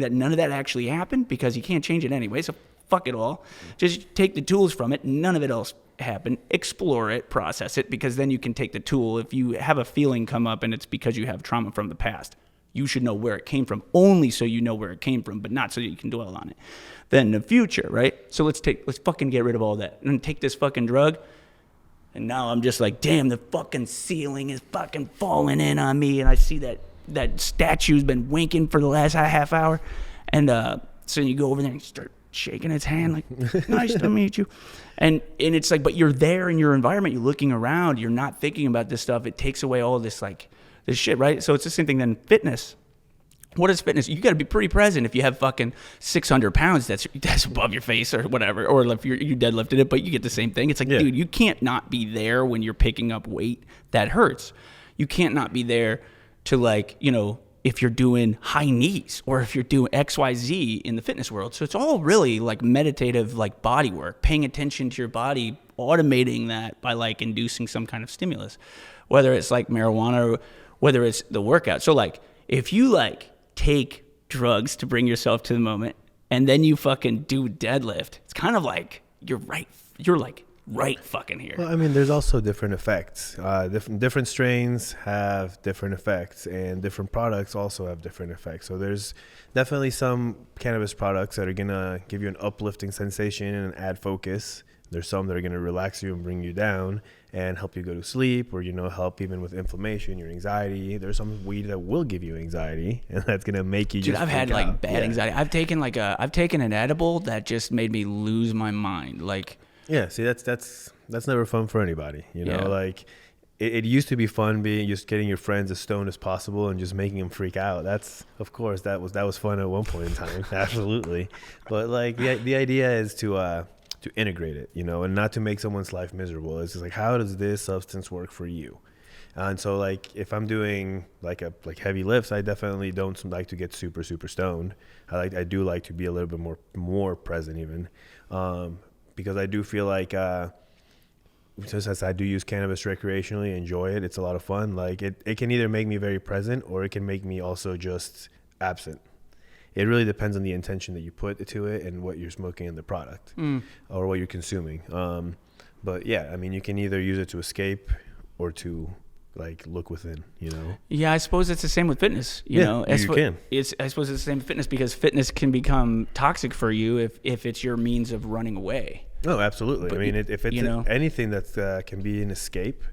that none of that actually happened, because you can't change it anyway. So fuck it all. Just take the tools from it. None of it else happened. Explore it, process it, because then you can take the tool. If you have a feeling come up and it's because you have trauma from the past, you should know where it came from, only so you know where it came from, but not so you can dwell on it. Then the future, right? So let's fucking get rid of all that and take this fucking drug. And now I'm just like, damn, the fucking ceiling is fucking falling in on me, and I see that statue's been winking for the last half hour, and so you go over there and start shaking its hand like, nice to meet you. And it's like, but you're there in your environment, you're looking around, you're not thinking about this stuff. It takes away all this like this shit, right? So it's the same thing then fitness. What is fitness? You got to be pretty present if you have fucking 600 pounds that's above your face or whatever, or if you deadlifted it, but you get the same thing. It's like, dude, you can't not be there when you're picking up weight that hurts. You can't not be there to, like, you know, if you're doing high knees or if you're doing XYZ in the fitness world. So it's all really like meditative, like body work, paying attention to your body, automating that by like inducing some kind of stimulus, whether it's like marijuana or whether it's the workout. So like if you like take drugs to bring yourself to the moment and then you fucking do deadlift, it's kind of like you're like right fucking here. Well, I mean, there's also different effects. Different strains have different effects, and different products also have different effects. So there's definitely some cannabis products that are gonna give you an uplifting sensation and add focus. There's some that are gonna relax you and bring you down and help you go to sleep, or, you know, help even with inflammation, your anxiety. There's some weed that will give you anxiety, and that's gonna make you. Dude, just I've had freak like out. bad anxiety. I've taken an edible that just made me lose my mind. Like, yeah, see, that's never fun for anybody, you know. Yeah. Like it used to be fun being just getting your friends as stoned as possible and just making them freak out. That's, of course, that was fun at one point in time. Absolutely. But like the idea is to integrate it, you know, and not to make someone's life miserable. It's just like, how does this substance work for you? And so, like, if I'm doing like heavy lifts, I definitely don't like to get super stoned. I do like to be a little bit more present even, because I do feel like just as I do use cannabis recreationally, enjoy it. It's a lot of fun. Like it can either make me very present or it can make me also just absent. It really depends on the intention that you put to it and what you're smoking in the product or what you're consuming. But yeah, I mean, you can either use it to escape or to like look within, you know? yeah, I suppose it's the same with fitness. You know, you can. I suppose it's the same with fitness because fitness can become toxic for you if it's your means of running away. Oh, absolutely. But I mean, if it's, you know, anything that can be an escape,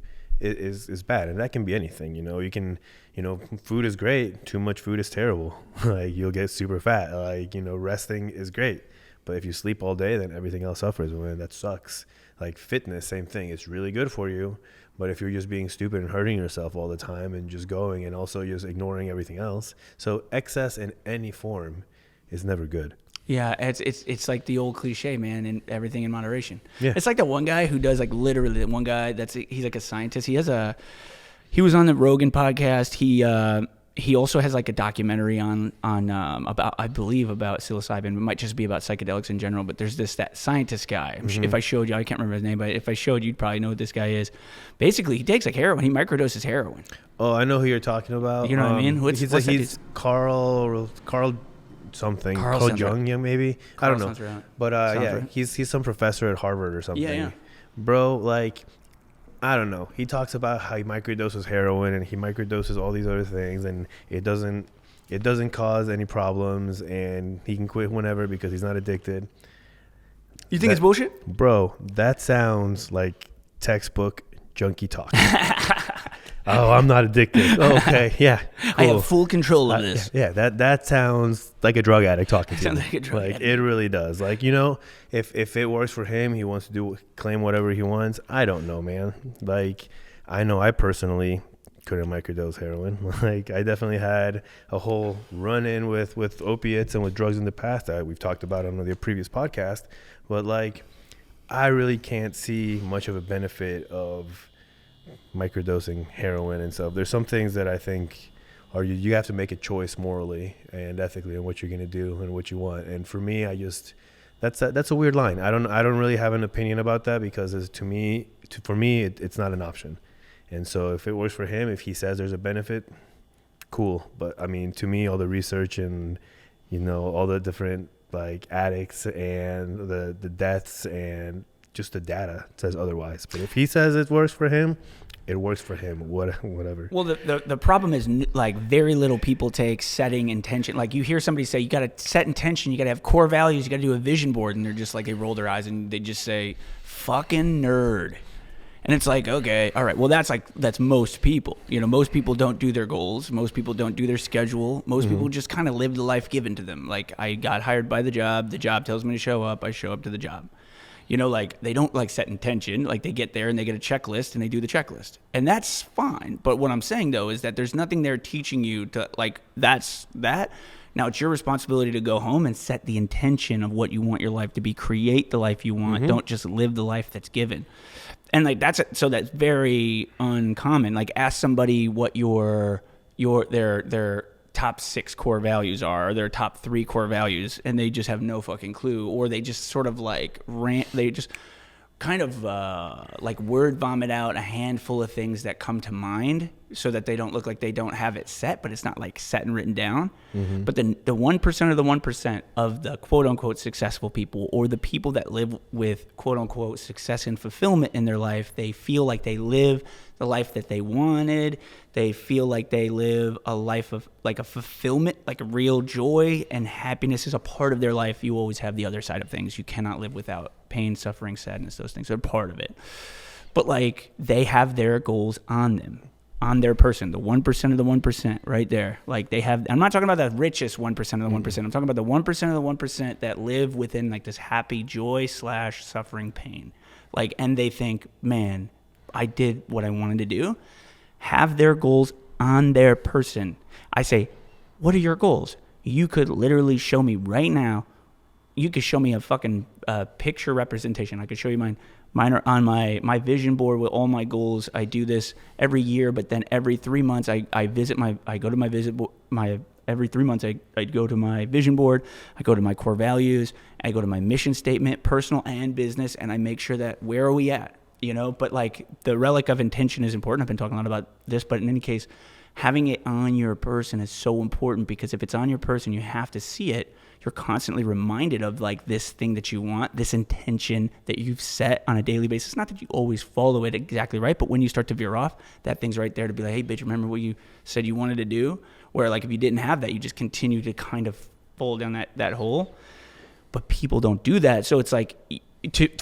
is bad, and that can be anything. You know, you can, you know, food is great. Too much food is terrible. Like you'll get super fat. Like, you know, resting is great, but if you sleep all day, then everything else suffers. Man, that sucks. Like fitness, same thing. It's really good for you, but if you're just being stupid and hurting yourself all the time and just going and also just ignoring everything else, so excess in any form is never good. Yeah, it's like the old cliche, man, and everything in moderation. Yeah. It's like the one guy who does like literally the one guy he's like a scientist. He was on the Rogan podcast. He also has like a documentary on about, I believe, about psilocybin. It might just be about psychedelics in general, but there's that scientist guy. If I showed you, I can't remember his name, but if I showed you, you'd probably know what this guy is. Basically, he takes like heroin. He microdoses heroin. Oh, I know who you're talking about. You know what I mean? He's Carl something. Carl Jung, yeah, maybe. I don't know. Right. But yeah, right. he's some professor at Harvard or something. Yeah. Bro, like, I don't know. He talks about how he microdoses heroin and he microdoses all these other things, and it doesn't cause any problems, and he can quit whenever because he's not addicted. You think it's bullshit? Bro, that sounds like textbook junkie talk. Oh, I'm not addicted. Oh, okay, yeah, cool. I have full control of this. Yeah, that sounds like a drug addict talking to Sounds me. like a drug addict. It really does. Like, you know, if it works for him, he wants to claim whatever he wants. I don't know, man. Like, I know I personally couldn't microdose heroin. Like, I definitely had a whole run-in with opiates and with drugs in the past that we've talked about on the previous podcast. But like, I really can't see much of a benefit of microdosing heroin and stuff. There's some things that I think are you have to make a choice morally and ethically on what you're going to do and what you want. And for me, that's a weird line. I don't really have an opinion about that because for me it's not an option. And so if it works for him, if he says there's a benefit, cool. But I mean, to me, all the research and, you know, all the different like addicts and the deaths and just the data says otherwise. But if he says it works for him, it works for him. Whatever. Well, the problem is like very little people take setting intention. Like you hear somebody say you got to set intention, you got to have core values, you got to do a vision board, and they're just like they roll their eyes and they just say fucking nerd. And it's like, okay, all right. Well, that's most people. You know, most people don't do their goals. Most people don't do their schedule. Most people just kind of live the life given to them. Like I got hired by the job. The job tells me to show up. I show up to the job. You know, like they don't like set intention. Like they get there and they get a checklist and they do the checklist, and that's fine. But what I'm saying though is that there's nothing there teaching you to like that's that. Now it's your responsibility to go home and set the intention of what you want your life to be. Create the life you want. Don't just live the life that's given. And like that's very uncommon. Like ask somebody what their top 6 core values are, or their top 3 core values, and they just have no fucking clue, or they just sort of like they just kind of like word vomit out a handful of things that come to mind so that they don't look like they don't have it set, but it's not like set and written down. But then the 1% of the 1% of the quote unquote successful people, or the people that live with quote unquote success and fulfillment in their life, they feel like they live the life that they wanted. They feel like they live a life of like a fulfillment, like a real joy and happiness is a part of their life. You always have the other side of things. You cannot live without pain, suffering, sadness. Those things are part of it. But like they have their goals on them, on their person, the 1% of the 1% right there. Like they have, I'm not talking about the richest 1% of the 1%. I'm talking about the 1% of the 1% that live within like this happy joy / suffering pain. Like, and they think, man, I did what I wanted to do. Have their goals on their person. I say, what are your goals? You could literally show me right now. You could show me a fucking picture representation. I could show you mine. Mine are on my vision board with all my goals. I do this every year, but then every 3 months I go to my visit board. Every 3 months I go to my vision board. I go to my core values. I go to my mission statement, personal and business, and I make sure that where are we at? You know, but like the relic of intention is important. I've been talking a lot about this, but in any case, having it on your person is so important, because if it's on your person, you have to see it. You're constantly reminded of like this thing that you want, this intention that you've set on a daily basis. Not that you always follow it exactly right, but when you start to veer off, that thing's right there to be like, hey, bitch, remember what you said you wanted to do? Where like if you didn't have that, you just continue to kind of fall down that hole. But people don't do that. So it's like,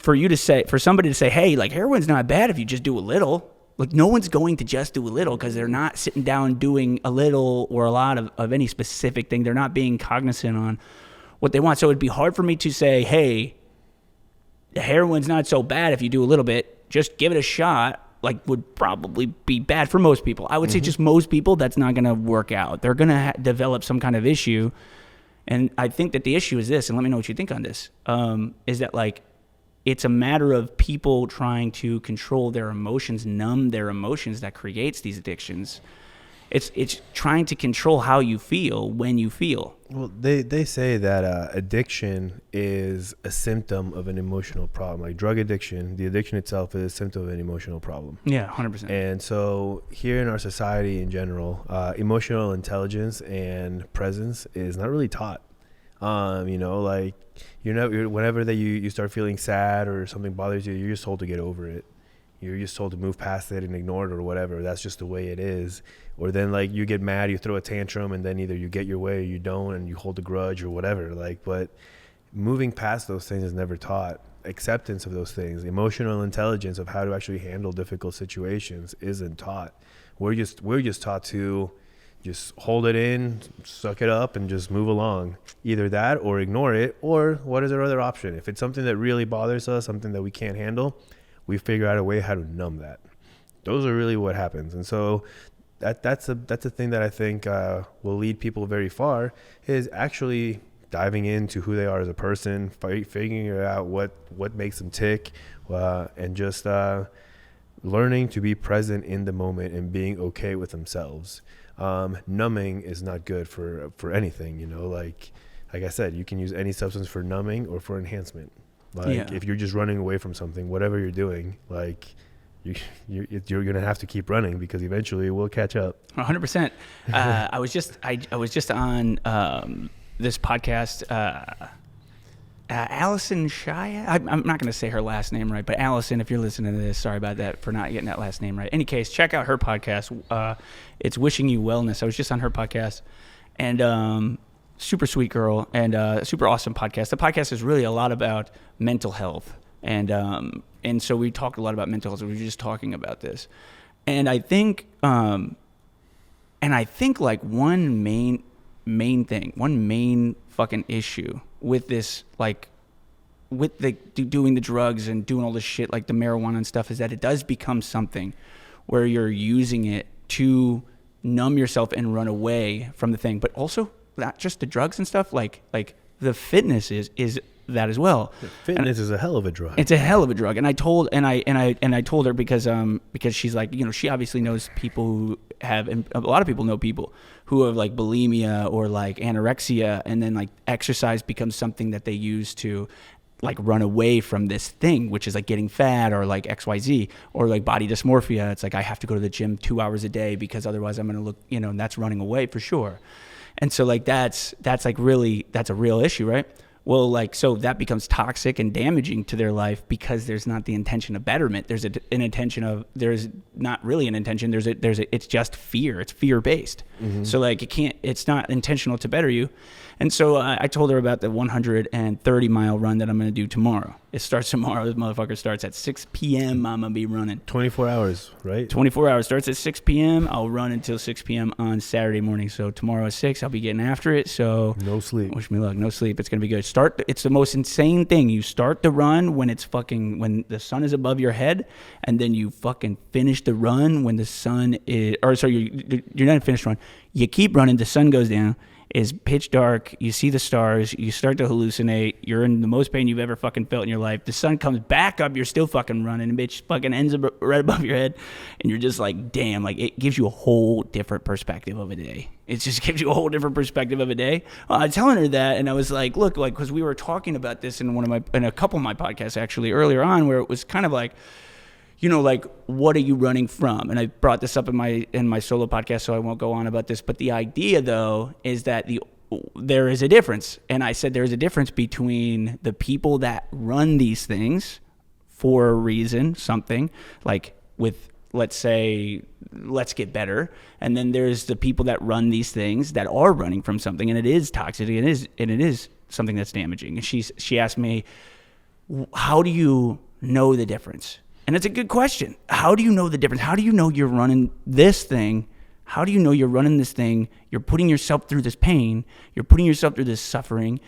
for somebody to say, hey, like heroin's not bad if you just do a little. Like no one's going to just do a little, because they're not sitting down doing a little or a lot of any specific thing. They're not being cognizant on what they want. So it'd be hard for me to say, hey, the heroin's not so bad if you do a little bit. Just give it a shot. Like would probably be bad for most people. I would say just most people, that's not going to work out. They're going to develop some kind of issue. And I think that the issue is this, and let me know what you think on this, is that like, it's a matter of people trying to control their emotions, numb their emotions, that creates these addictions. It's trying to control how you feel when you feel. Well, they say that addiction is a symptom of an emotional problem. Like drug addiction, the addiction itself is a symptom of an emotional problem. Yeah, 100%. And so here in our society in general, emotional intelligence and presence is not really taught. You know, like whenever that you start feeling sad or something bothers you, you're just told to get over it. You're just told to move past it and ignore it or whatever. That's just the way it is. Or then like you get mad, you throw a tantrum, and then either you get your way or you don't, and you hold a grudge or whatever. Like, but moving past those things is never taught. Acceptance of those things, emotional intelligence of how to actually handle difficult situations isn't taught. We're just taught to just hold it in, suck it up, and just move along. Either that or ignore it, or what is our other option? If it's something that really bothers us, something that we can't handle, we figure out a way how to numb that. Those are really what happens. And so that's a thing that I think will lead people very far, is actually diving into who they are as a person, figuring out what makes them tick, and just learning to be present in the moment and being okay with themselves. Numbing is not good for anything, you know, like I said, you can use any substance for numbing or for enhancement. Like if you're just running away from something, whatever you're doing, like you're going to have to keep running, because eventually it will catch up. 100%. I was just on this podcast, Allison Shia. I'm not going to say her last name right, but Allison, if you're listening to this, sorry about that for not getting that last name right. Any case, check out her podcast. It's Wishing You Wellness. I was just on her podcast, and super sweet girl, and super awesome podcast. The podcast is really a lot about mental health, and so we talked a lot about mental health. We were just talking about this, and I think like one main thing, one main fucking issue with this like with the doing the drugs and doing all this shit like the marijuana and stuff is that it does become something where you're using it to numb yourself and run away from the thing, but also not just the drugs and stuff, like the fitness is that as well. Fitness is a hell of a drug. It's a hell of a drug. And I told her because she's like, you know, she obviously knows people who have, and a lot of people know people who have like bulimia or like anorexia, and then like exercise becomes something that they use to like run away from this thing, which is like getting fat or like XYZ or like body dysmorphia. It's like, I have to go to the gym 2 hours a day because otherwise I'm going to look, you know, and that's running away for sure. And so like, that's like really, that's a real issue, right? Well, like, so that becomes toxic and damaging to their life because there's not the intention of betterment. There's an intention of, there's not really an intention. It's just fear. It's fear based. Mm-hmm. So like it's not intentional to better you. And so I told her about the 130 mile run that I'm going to do tomorrow. It starts tomorrow. This motherfucker starts at 6 p.m. I'm going to be running. 24 hours, right? 24 hours. Starts at 6 p.m. I'll run until 6 p.m. on Saturday morning. So tomorrow at 6, I'll be getting after it. So no sleep. Wish me luck. No sleep. It's going to be good. It's the most insane thing. You start the run when when the sun is above your head, and then you fucking finish the run when the sun is, or sorry, you're not finished run. You keep running. The sun goes down. Is pitch dark, you see the stars, you start to hallucinate, you're in the most pain you've ever fucking felt in your life. The sun comes back up, you're still fucking running, and bitch fucking ends up right above your head, and you're just like, damn, like it gives you a whole different perspective of a day. It just gives you a whole different perspective of a day. I was telling her that, and I was like, look, like, because we were talking about this in a couple of my podcasts actually earlier on, where it was kind of like, you know, like, what are you running from? And I brought this up in my solo podcast, so I won't go on about this. But the idea, though, is that there is a difference. And I said there is a difference between the people that run these things for a reason, something, like with, let's say, let's get better. And then there's the people that run these things that are running from something, and it is toxic, and it is something that's damaging. And she asked me, how do you know the difference? And it's a good question. How do you know the difference? How do you know you're running this thing? How do you know you're running this thing? You're putting yourself through this pain. You're putting yourself through this suffering.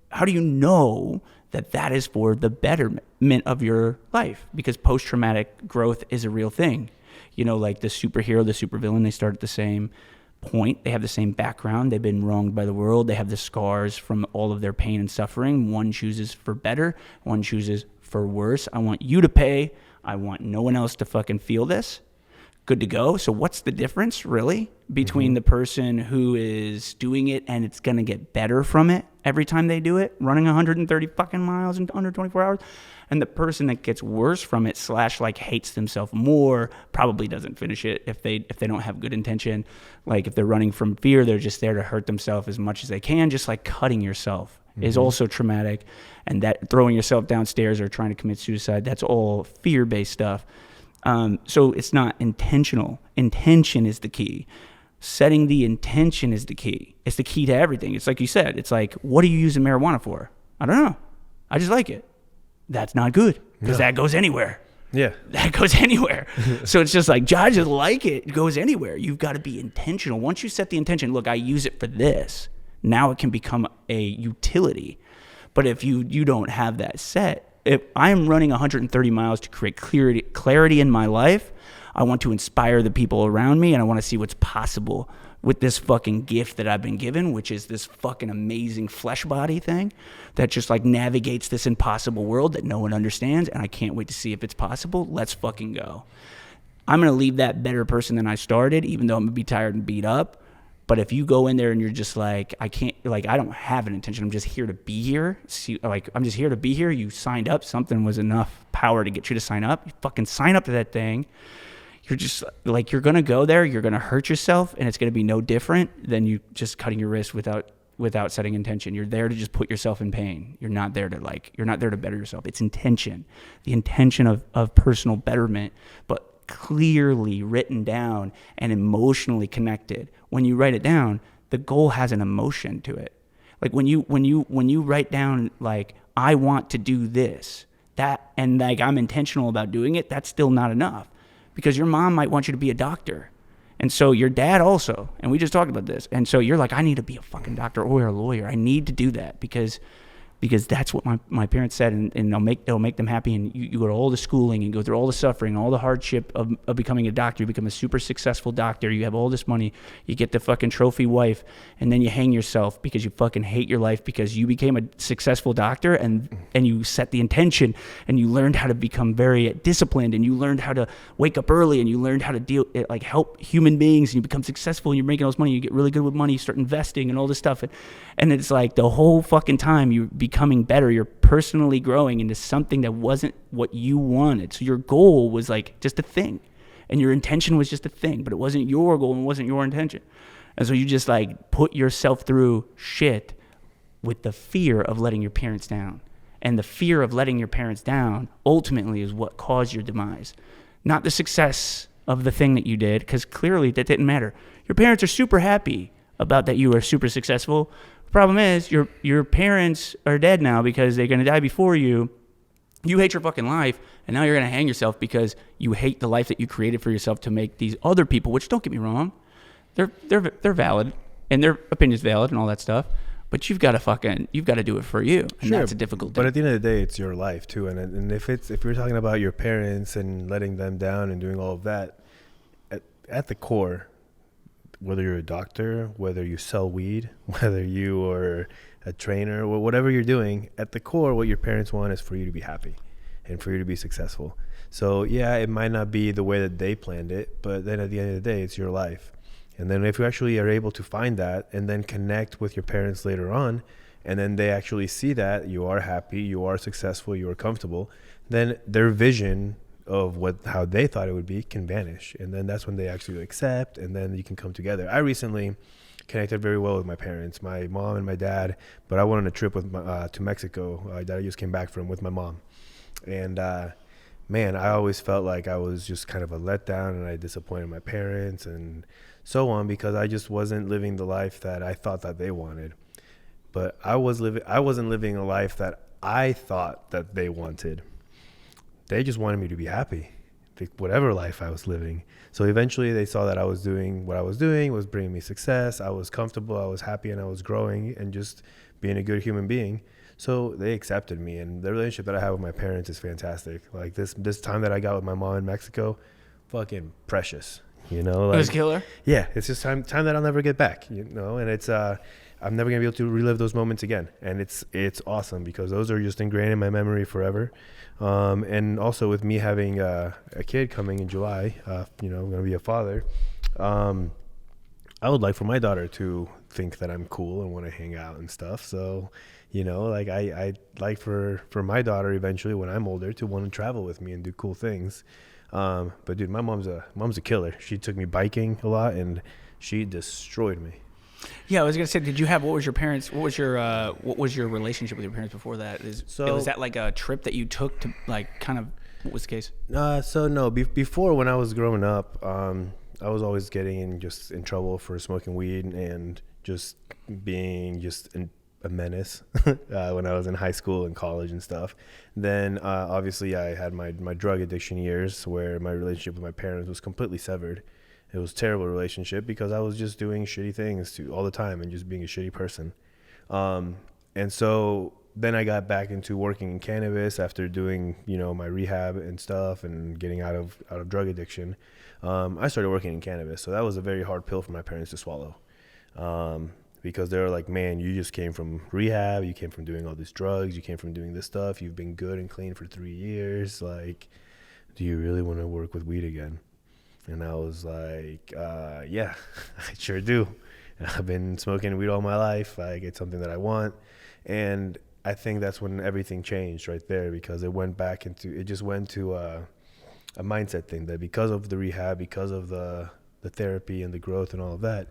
How do you know that that is for the betterment of your life? Because post-traumatic growth is a real thing. You know, like the superhero, the supervillain, they start at the same point. They have the same background. They've been wronged by the world. They have the scars from all of their pain and suffering. One chooses for better. One chooses for worse. I want you to pay. I want no one else to fucking feel this. Good to go. So what's the difference really between the person who is doing it and it's going to get better from it every time they do it, running 130 fucking miles in under 24 hours, and the person that gets worse from it / like hates themselves more, probably doesn't finish it if they don't have good intention. Like if they're running from fear, they're just there to hurt themselves as much as they can. Just like cutting yourself is also traumatic, and that throwing yourself downstairs or trying to commit suicide, that's all fear-based stuff. So it's not intentional. Intention is the key. Setting the intention is the key. It's the key to everything. It's like you said, it's like, what are you using marijuana for? I don't know. I just like it. That's not good because that goes anywhere. Yeah. That goes anywhere. So it's just like, I just like it. It goes anywhere. You've got to be intentional. Once you set the intention, look, I use it for this. Now it can become a utility. But if you don't have that set, if I'm running 130 miles to create clarity in my life, I want to inspire the people around me, and I want to see what's possible with this fucking gift that I've been given, which is this fucking amazing flesh body thing that just like navigates this impossible world that no one understands, and I can't wait to see if it's possible. Let's fucking go. I'm going to leave that better person than I started, even though I'm going to be tired and beat up. But if you go in there and you're just like, I don't have an intention. I'm just here to be here. I'm just here to be here. You signed up. Something was enough power to get you to sign up. You fucking sign up to that thing. You're just like, you're going to go there. You're going to hurt yourself, and it's going to be no different than you just cutting your wrist without setting intention. You're there to just put yourself in pain. You're not there to better yourself. It's intention, the intention of personal betterment, but clearly written down and emotionally connected. When you write it down, the goal has an emotion to it. Like when you write down, like, I want to do this, that, and like I'm intentional about doing it, that's still not enough, because your mom might want you to be a doctor, and so your dad also, and we just talked about this, and so you're like, I need to be a fucking doctor or a lawyer. I need to do that because because that's what my parents said, and it'll make them happy. And you go to all the schooling and go through all the suffering, all the hardship of becoming a doctor. You become a super successful doctor. You have all this money. You get the fucking trophy wife, and then you hang yourself because you fucking hate your life because you became a successful doctor, and you set the intention, and you learned how to become very disciplined, and you learned how to wake up early, and you learned how to help human beings, and you become successful, and you're making all this money. You get really good with money. You start investing and all this stuff, and it's like the whole fucking time you're becoming better. You're personally growing into something that wasn't what you wanted. So your goal was like just a thing, and your intention was just a thing, but it wasn't your goal and it wasn't your intention. And so you just like put yourself through shit with the fear of letting your parents down. And the fear of letting your parents down ultimately is what caused your demise. Not the success of the thing that you did, because clearly that didn't matter. Your parents are super happy about that you were super successful. The problem is your parents are dead now because they're going to die before you. You hate your fucking life, and now you're going to hang yourself because you hate the life that you created for yourself to make these other people, which don't get me wrong, they're valid, and their opinion's valid and all that stuff. But you've got to do it for you, and sure, that's a difficult thing. But at the end of the day, it's your life too, and if you're talking about your parents and letting them down and doing all of that, at the core, whether you're a doctor, whether you sell weed, whether you are a trainer, or whatever you're doing, at the core, what your parents want is for you to be happy and for you to be successful. So yeah, it might not be the way that they planned it, but then at the end of the day, it's your life. And then if you actually are able to find that and then connect with your parents later on, and then they actually see that you are happy, you are successful, you are comfortable, then their vision of how they thought it would be can vanish. And then that's when they actually accept, and then you can come together. I recently connected very well with my parents, my mom and my dad, but I went on a trip with to Mexico that I just came back from with my mom. And man, I always felt like I was just kind of a letdown, and I disappointed my parents and so on, because I just wasn't living the life that I thought that they wanted. But I wasn't living a life that I thought that they wanted. They just wanted me to be happy, whatever life I was living. So eventually they saw that I was doing what I was doing was bringing me success. I was comfortable, I was happy, and I was growing and just being a good human being. So they accepted me, and the relationship that I have with my parents is fantastic. Like this time that I got with my mom in Mexico, fucking precious. You know, like, it was killer. Yeah, it's just time that I'll never get back. You know, and it's I'm never gonna be able to relive those moments again. And it's awesome because those are just ingrained in my memory forever. And also with me having a kid coming in July, you know, I'm gonna be a father. I would like for my daughter to think that I'm cool and want to hang out and stuff. So, you know, like I like for my daughter eventually when I'm older to want to travel with me and do cool things. But dude, my mom's a killer. She took me biking a lot, and she destroyed me. Yeah, I was gonna say, what was your relationship with your parents before that? Was that like a trip that you took to like kind of, what was the case? So no, before when I was growing up, I was always getting in trouble for smoking weed and just being a menace when I was in high school and college and stuff. Then obviously I had my drug addiction years where my relationship with my parents was completely severed. It was a terrible relationship because I was just doing shitty things all the time and just being a shitty person. And so then I got back into working in cannabis after doing, you know, my rehab and stuff and getting out of drug addiction. I started working in cannabis. So that was a very hard pill for my parents to swallow. Because they were like, man, you just came from rehab, you came from doing all these drugs, you came from doing this stuff, you've been good and clean for 3 years, like, do you really want to work with weed again? And I was like, yeah, I sure do. I've been smoking weed all my life, like, it's something that I want. And I think that's when everything changed right there, because it just went to a mindset thing, that because of the rehab, because of the therapy and the growth and all of that,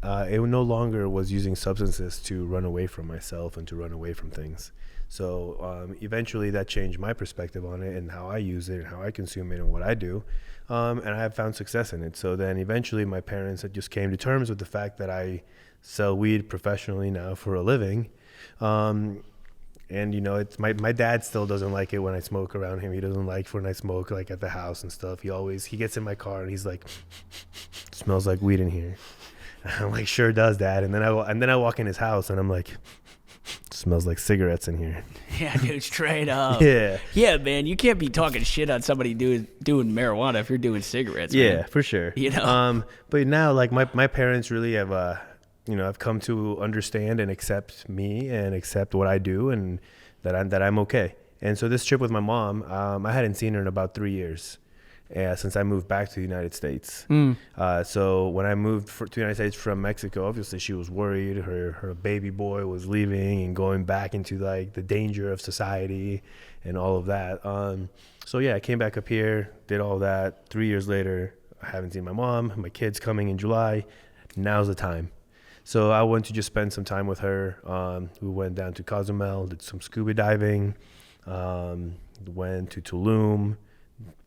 it no longer was using substances to run away from myself and to run away from things. So eventually that changed my perspective on it and how I use it and how I consume it and what I do. And I have found success in it. So then eventually my parents had just came to terms with the fact that I sell weed professionally now for a living. And, you know, it's my dad still doesn't like it when I smoke around him. He doesn't like when I smoke, like, at the house and stuff. He gets in my car and he's like, smells like weed in here. I'm like, sure does, Dad. And then I walk in his house and I'm like, Smells like cigarettes in here. Yeah, dude, straight up. Yeah. Yeah, man, you can't be talking shit on somebody doing marijuana if you're doing cigarettes. Yeah, man. for sure. You know. But now, like my parents really have, I've come to understand and accept me and accept what I do, and that I'm okay. And so this trip with my mom, I hadn't seen her in about 3 years. Since I moved back to the United States. So when I moved to the United States from Mexico, obviously she was worried. Her baby boy was leaving and going back into like the danger of society and all of that. So yeah, I came back up here, did all that. 3 years later, I haven't seen my mom. My kid's coming in July. Now's the time. So I went to just spend some time with her. We went down to Cozumel, did some scuba diving, went to Tulum,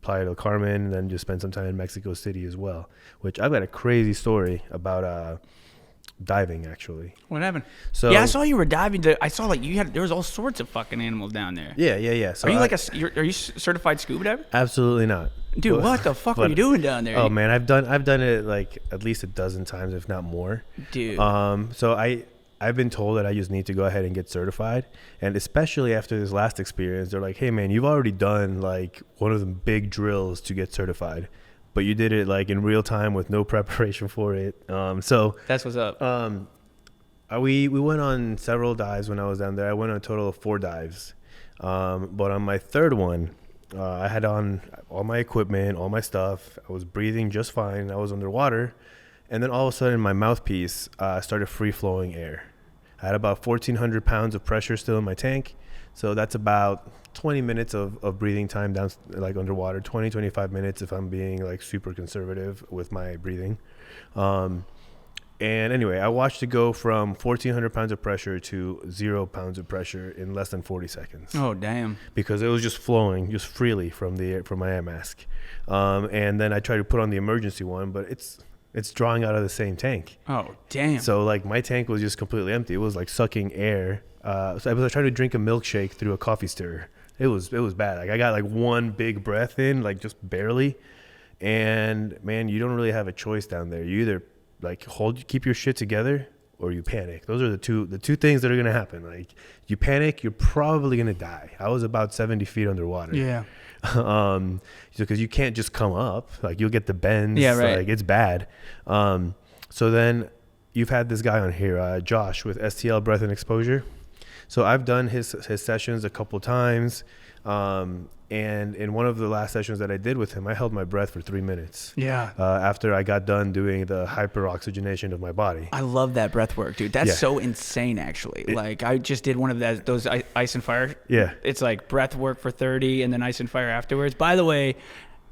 Playa del Carmen, and then just spent some time in Mexico City as well, which I've got a crazy story about diving, actually. What happened? So yeah, I saw you were diving. I saw like there was all sorts of fucking animals down there. Yeah. So are you are you certified scuba diver? Absolutely not. Dude, what the fuck are you doing down there? Oh man, I've done it like at least a dozen times, if not more. Dude. So I've been told that I just need to go ahead and get certified. And especially after this last experience, they're like, hey man, you've already done like one of the big drills to get certified, but you did it like in real time with no preparation for it. So that's what's up. We went on several dives when I was down there. I went on a total of 4 dives. But on my third one, I had on all my equipment, all my stuff. I was breathing just fine. I was underwater. And then all of a sudden my mouthpiece started free flowing air. I had about 1,400 pounds of pressure still in my tank. So that's about 20 minutes of breathing time down, like underwater, 25 minutes if I'm being like super conservative with my breathing. And anyway, I watched it go from 1,400 pounds of pressure to 0 pounds of pressure in less than 40 seconds. Oh, damn. Because it was just flowing just freely from my air mask. And then I tried to put on the emergency one, but it's drawing out of the same tank. Oh, damn. So like my tank was just completely empty. It was like sucking air. So I was trying to drink a milkshake through a coffee stirrer. It was bad. Like I got like one big breath in, like just barely. And man, you don't really have a choice down there. You either like keep your shit together, or you panic. Those are the two things that are gonna happen. Like you panic, you're probably gonna die. I was about 70 feet underwater. Yeah. Because you can't just come up. Like you'll get the bends. Yeah, right. Like it's bad. So then you've had this guy on here, Josh with STL Breath and Exposure. So I've done his sessions a couple times. And in one of the last sessions that I did with him, I held my breath for 3 minutes. Yeah. After I got done doing the hyperoxygenation of my body. I love that breath work, dude. That's so insane, actually. Like I just did one of those ice and fire. Yeah. It's like breath work for 30 and then ice and fire afterwards. By the way,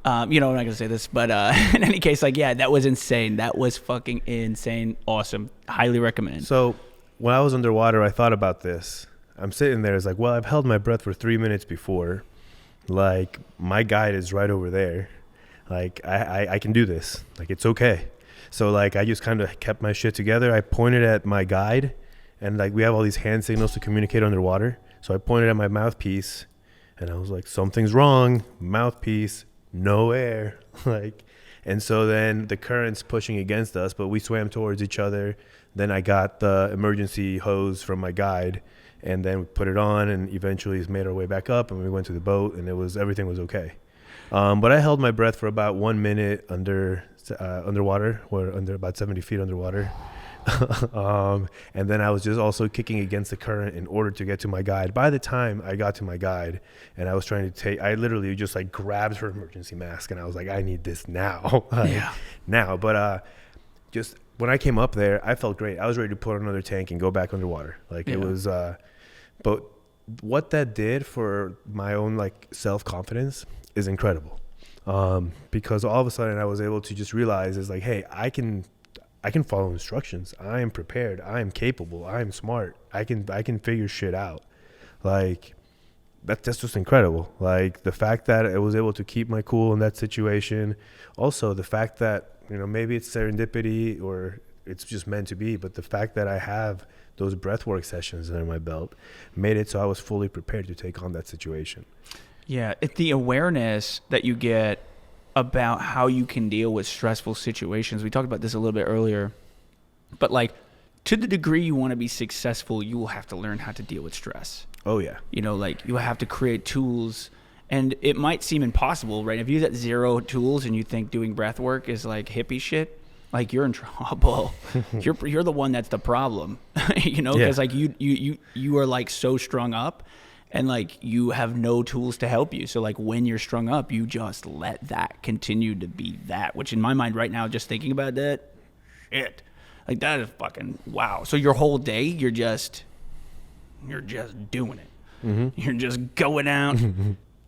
I'm not gonna say this, but in any case, like, yeah, that was insane. That was fucking insane. Awesome. Highly recommend. So when I was underwater, I thought about this. I'm sitting there. It's like, well, I've held my breath for 3 minutes before. Like my guide is right over there. Like I can do this. Like it's okay. So like I just kind of kept my shit together. I pointed at my guide, and like we have all these hand signals to communicate underwater. So I pointed at my mouthpiece, and I was like, something's wrong. Mouthpiece, no air. Like, and so then the current's pushing against us, but we swam towards each other. Then I got the emergency hose from my guide, and then we put it on, and eventually made our way back up, and we went to the boat, and everything was okay. But I held my breath for about 1 minute underwater, or under about 70 feet underwater. And then I was just also kicking against the current in order to get to my guide. By the time I got to my guide, and I was trying to I literally just like grabbed her emergency mask, and I was like, I need this now. Now. But just when I came up there, I felt great. I was ready to put on another tank and go back underwater. Like it was, but what that did for my own like self-confidence is incredible. Because all of a sudden I was able to just realize is like, hey, I can follow instructions. I am prepared. I am capable. I am smart. I can figure shit out. Like that's just incredible. Like the fact that I was able to keep my cool in that situation. Also the fact that, maybe it's serendipity or it's just meant to be, but the fact that I have those breathwork sessions under my belt made it so I was fully prepared to take on that situation. Yeah, it's the awareness that you get about how you can deal with stressful situations. We talked about this a little bit earlier, but like to the degree you want to be successful, you will have to learn how to deal with stress. Oh yeah. You know, like you have to create tools, and it might seem impossible, right? If you got 0 tools and you think doing breath work is like hippie shit, like you're in trouble. you're the one that's the problem, you know, because like you are like so strung up, and like you have no tools to help you. So like when you're strung up, you just let that continue to be that, which in my mind right now, just thinking about that, shit, like that is fucking wow. So your whole day, you're just doing it. Mm-hmm. You're just going out,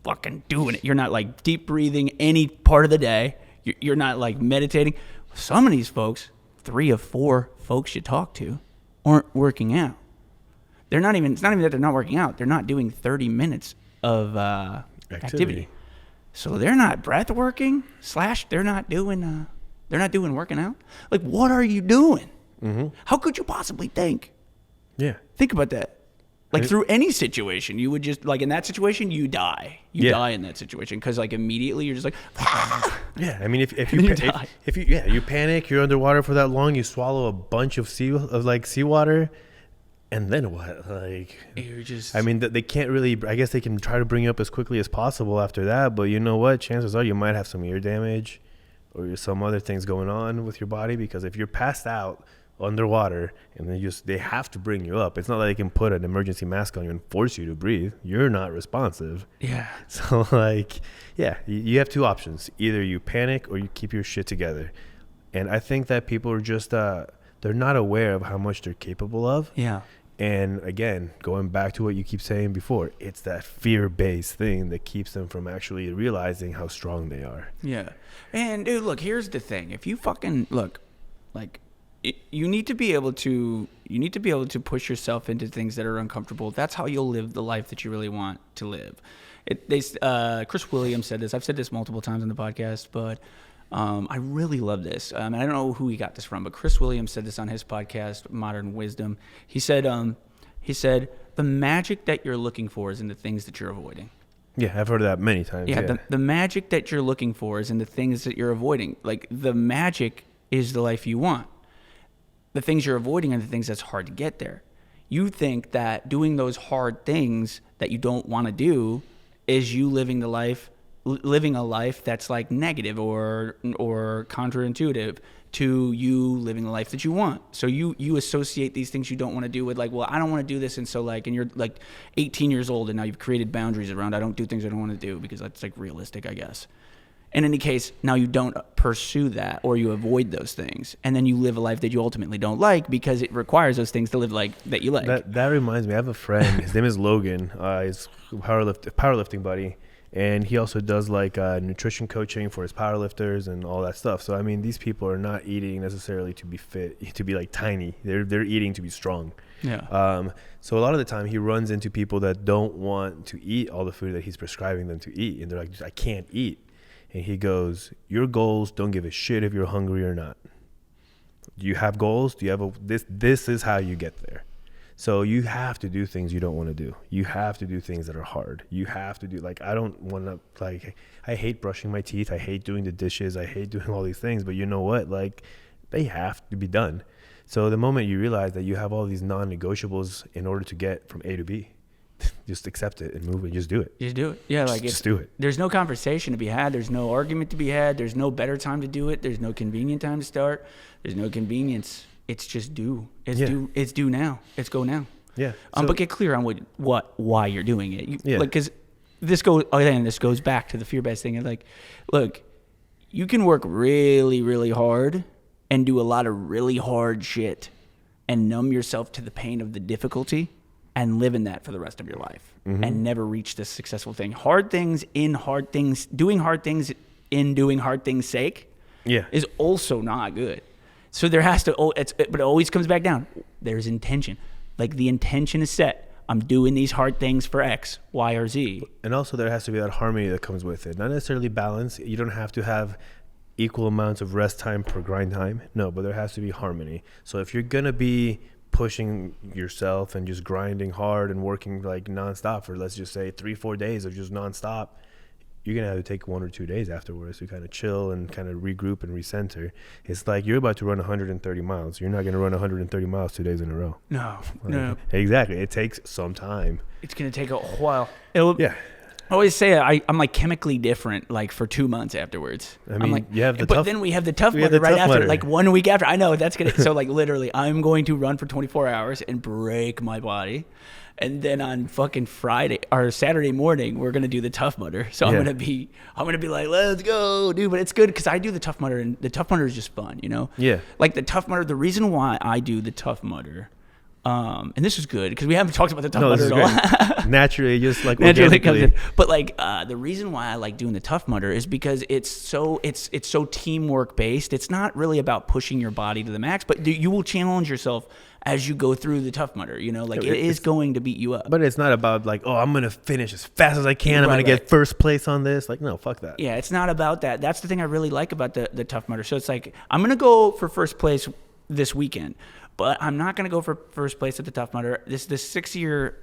fucking doing it. You're not like deep breathing any part of the day. You're not like meditating. Some of these folks, 3 of 4 folks you talk to, aren't working out. They're not even. It's not even that they're not working out. They're not doing 30 minutes of activity. So they're not breath working. / they're not doing. They're not doing working out. Like, what are you doing? Mm-hmm. How could you possibly think? Yeah. Think about that. Like through any situation, you would just like in that situation, you die. You die in that situation because like immediately you're just like. Yeah, I mean, if you panic, you're underwater for that long, you swallow a bunch of seawater. And then what? Like, you're just. I mean, they can't really. I guess they can try to bring you up as quickly as possible after that. But you know what? Chances are you might have some ear damage, or some other things going on with your body. Because if you're passed out underwater, and they have to bring you up. It's not like they can put an emergency mask on you and force you to breathe. You're not responsive. Yeah. So like, yeah, you have 2 options. Either you panic or you keep your shit together. And I think that people are just they're not aware of how much they're capable of. Yeah. And again, going back to what you keep saying before, it's that fear-based thing that keeps them from actually realizing how strong they are. Yeah. And dude, look, here's the thing. If you fucking look, like, you need to be able to push yourself into things that are uncomfortable. That's how you'll live the life that you really want to live. Chris Williams said this. I've said this multiple times on the podcast, but I really love this. I don't know who he got this from, but Chris Williams said this on his podcast, Modern Wisdom. He said, the magic that you're looking for is in the things that you're avoiding. Yeah, I've heard of that many times. Yeah. The magic that you're looking for is in the things that you're avoiding. Like, the magic is the life you want. The things you're avoiding are the things that's hard to get there. You think that doing those hard things that you don't want to do is you living a life that's like negative or counterintuitive to you living the life that you want. So you associate these things you don't want to do with like, well, I don't want to do this. And so like, and you're like 18 years old and now you've created boundaries around, I don't do things I don't want to do because that's like realistic, I guess. In any case, now you don't pursue that or you avoid those things. And then you live a life that you ultimately don't like because it requires those things to live like that you like. That reminds me, I have a friend, his name is Logan. He's a powerlifting buddy. And he also does like nutrition coaching for his powerlifters and all that stuff. So, I mean, these people are not eating necessarily to be fit, to be like tiny. They're eating to be strong. Yeah. So a lot of the time he runs into people that don't want to eat all the food that he's prescribing them to eat. And they're like, I can't eat. And he goes, your goals don't give a shit if you're hungry or not. Do you have goals? Do you have this is how you get there. So you have to do things you don't want to do. You have to do things that are hard. You have to do, like, I don't want to, like, I hate brushing my teeth. I hate doing the dishes. I hate doing all these things. But you know what? Like, they have to be done. So the moment you realize that you have all these non-negotiables in order to get from A to B, just accept it and move and just do it. Just do it. Yeah, like just do it. There's no conversation to be had. There's no argument to be had. There's no better time to do it. There's no convenient time to start. There's no convenience. It's just do. It's do now. It's go now. Yeah. But get clear on why you're doing it. Like, because this goes back to the fear-based thing. Like, look, you can work really, really hard and do a lot of really hard shit and numb yourself to the pain of the difficulty and live in that for the rest of your life and never reach this successful thing. Hard things in hard things, doing hard things in doing hard things sake is also not good. So there has to, but it always comes back down. There's intention. Like, the intention is set. I'm doing these hard things for X, Y, or Z. And also there has to be that harmony that comes with it. Not necessarily balance. You don't have to have equal amounts of rest time per grind time. No, but there has to be harmony. So if you're going to be pushing yourself and just grinding hard and working like nonstop for, let's just say, 3-4 days of just nonstop, you're gonna have to take 1 or 2 days afterwards to kind of chill and kind of regroup and recenter. It's like you're about to run 130 miles. You're not gonna run 130 miles 2 days in a row. No, Like, no. exactly. It takes some time. It's gonna take a while. Yeah. I always say I'm like chemically different, like for 2 months afterwards. I mean, I'm like, you have the but tough. then we have the tough we have mudder the right Tough after, Mudder. like 1 week after. I know that's gonna. So like literally, I'm going to run for 24 hours and break my body, and then on fucking Friday or Saturday morning, we're gonna do the Tough Mudder. So I'm Yeah. gonna be like, let's go, dude. But it's good because I do the Tough Mudder, and the Tough Mudder is just fun, you know. Yeah. Like the Tough Mudder. The reason why I do the Tough Mudder. And this is good because we haven't talked about the Tough Mudder at all. Naturally, just like Naturally comes organically. in. But like the reason why I like doing the Tough Mudder is because it's so teamwork based. It's not really about pushing your body to the max, but you will challenge yourself as you go through the Tough Mudder. You know, like it is going to beat you up. But it's not about like, oh, I'm gonna finish as fast as I can. I'm Right, gonna get first place on this. Like, no, fuck that. Yeah, it's not about that. That's the thing I really like about the Tough Mudder. So it's like I'm gonna go for first place this weekend. But I'm not going to go for first place at the Tough Mudder. This is the sixth year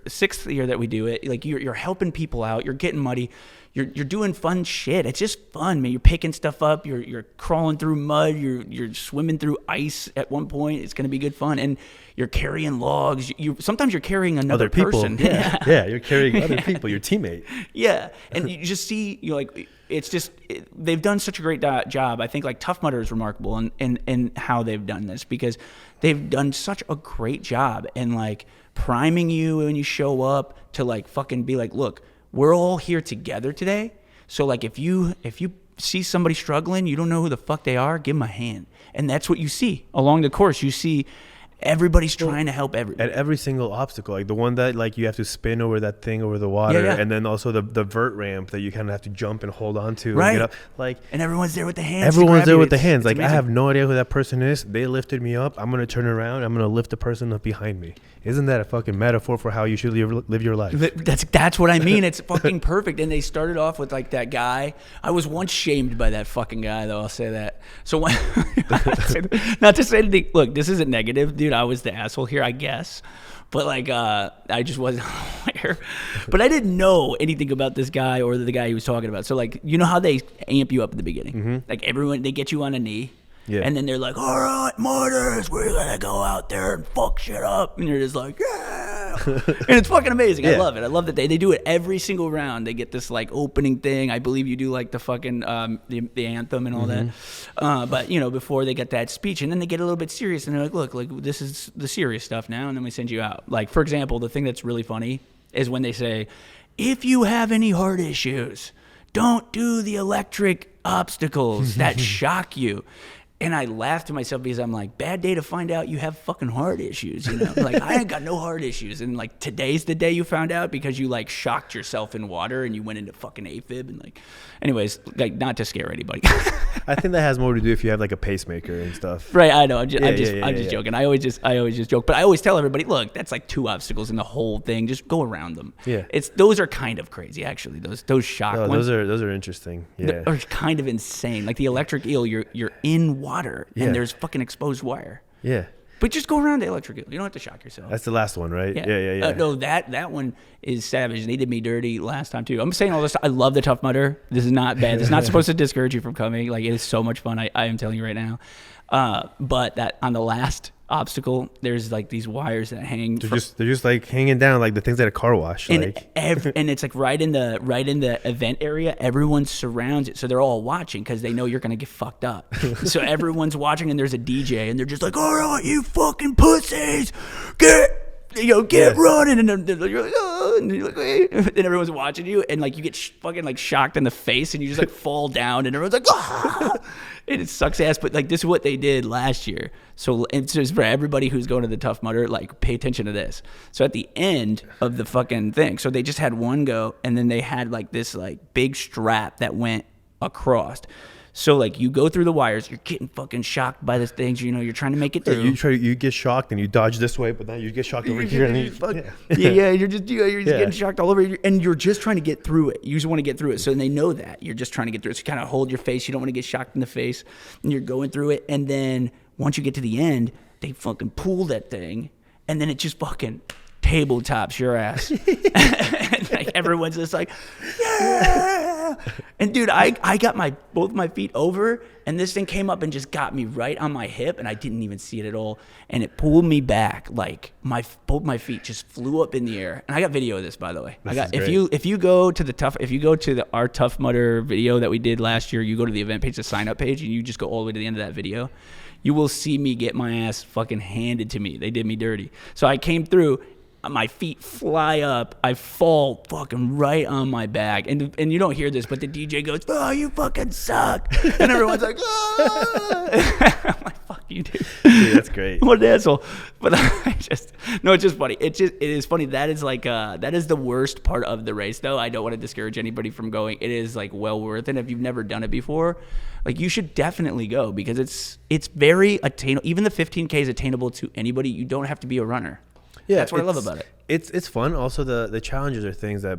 that we do it. Like you're helping people out. You're getting muddy. You're doing fun shit. It's just fun, man. You're picking stuff up. You're crawling through mud. You're swimming through ice at one point. It's going to be good fun. And you're carrying logs. Sometimes you're carrying another Other people. person. Yeah, you're carrying other people, your teammate. Yeah, and you just see, like, it's just they've done such a great job. I think like Tough Mudder is remarkable in how they've done this because they've done such a great job in like priming you when you show up to like fucking be like, look, we're all here together today. So like if you see somebody struggling, you don't know who the fuck they are, give them a hand. And that's what you see along the course. You see everybody's trying to help everybody. At every single obstacle, like the one that like you have to spin over that thing over the water, Yeah. and then also the vert ramp that you kind of have to jump and hold on to. Right. And get up. Like And everyone's there with the hands. everyone's there with the It's hands. Like I amazing. have no idea who that person is. They lifted me up. I'm gonna turn around. I'm gonna lift the person up behind me. Isn't that a fucking metaphor for how you should live your life? That's what I mean. It's fucking perfect. And they started off with like that guy. I was once shamed by that fucking guy, though. I'll say that. So when, not to say anything. Look, this isn't negative, dude. I was the asshole here, I guess. But like, I just wasn't aware. But I didn't know anything about this guy or the guy he was talking about. So like, you know how they amp you up at the beginning? Mm-hmm. Like everyone, they get you on a knee. Yeah. And then they're like, all right, martyrs, we're going to go out there and fuck shit up. And you're just like, yeah. And it's fucking amazing. I Yeah. love it. I love that they do it every single round. They get this like opening thing. I believe you do like the fucking, the anthem and all that. But, you know, before they get that speech. And then they get a little bit serious. And they're like, look, like this is the serious stuff now. And then we send you out. Like, for example, the thing that's really funny is when they say, if you have any heart issues, don't do the electric obstacles that shock you. And I laughed to myself because I'm like, bad day to find out you have fucking heart issues, you know? Like, I ain't got no heart issues. And like, today's the day you found out because you like shocked yourself in water and you went into fucking AFib and like, anyways, like not to scare anybody. I think that has more to do if you have like a pacemaker and stuff. Right, I know. I'm just Yeah. joking. I always just joke, but I always tell everybody, look, that's like 2 obstacles in the whole thing. Just go around them. Yeah. Those are kind of crazy, actually. Those shock Oh, ones. those are interesting. Yeah. Are kind of insane. Like the electric eel, you're in water Yeah. and there's fucking exposed wire. Yeah. But just go around the electric eel. You don't have to shock yourself. That's the last one, right? Yeah. No, that one is savage. They did me dirty last time too. I'm saying all this. I love the Tough Mudder. This is not bad. This is not supposed to discourage you from coming. Like it is so much fun. I am telling you right now. But that on the last obstacle, there's like these wires that hang. They're just like hanging down like the things at a car wash. And Like and it's like right in the event area, everyone surrounds it, so they're all watching because they know you're gonna get fucked up. So everyone's watching, and there's a DJ, and they're just like, "All right, you fucking pussies, get running!" And they're like, "Oh," and you're like, "Wait." And everyone's watching you, and like you get fucking like shocked in the face, and you just like fall down, and everyone's like, "Ah!" And it sucks ass. But like this is what they did last year. So it's just for everybody who's going to the Tough Mudder, like pay attention to this. So at the end of the fucking thing, so they just had one go, and then they had like this like big strap that went across. So like you go through the wires, you're getting fucking shocked by the things, you know, you're trying to make it through. you get shocked and you dodge this way, but then you get shocked over here and you're just getting shocked all over, and you're just trying to get through it. You just want to get through it, so they know that you're just trying to get through it. So you kind of hold your face. You don't want to get shocked in the face, and you're going through it. And then once you get to the end, they fucking pull that thing, and then it just fucking tabletops your ass. And like everyone's just like, yeah. yeah. And dude, I got both my feet over, and this thing came up and just got me right on my hip, and I didn't even see it at all. And it pulled me back, like both my feet just flew up in the air. And I got video of this, by the way. If you go to our Tough Mudder video that we did last year, you go to the event page, the sign up page, and you just go all the way to the end of that video. You will see me get my ass fucking handed to me. They did me dirty. So I came through. My feet fly up. I fall fucking right on my back. And you don't hear this, but the DJ goes, "Oh, you fucking suck." And everyone's like, "Oh." I'm like, "Fuck you, dude." Dude, that's great. What an asshole. But it's just funny. It is funny. That is that is the worst part of the race, though. I don't want to discourage anybody from going. It is like well worth it. If you've never done it before, like you should definitely go, because it's very attainable. Even the 15K is attainable to anybody. You don't have to be a runner. Yeah, that's what I love about it. It's fun. Also, the challenges are things that,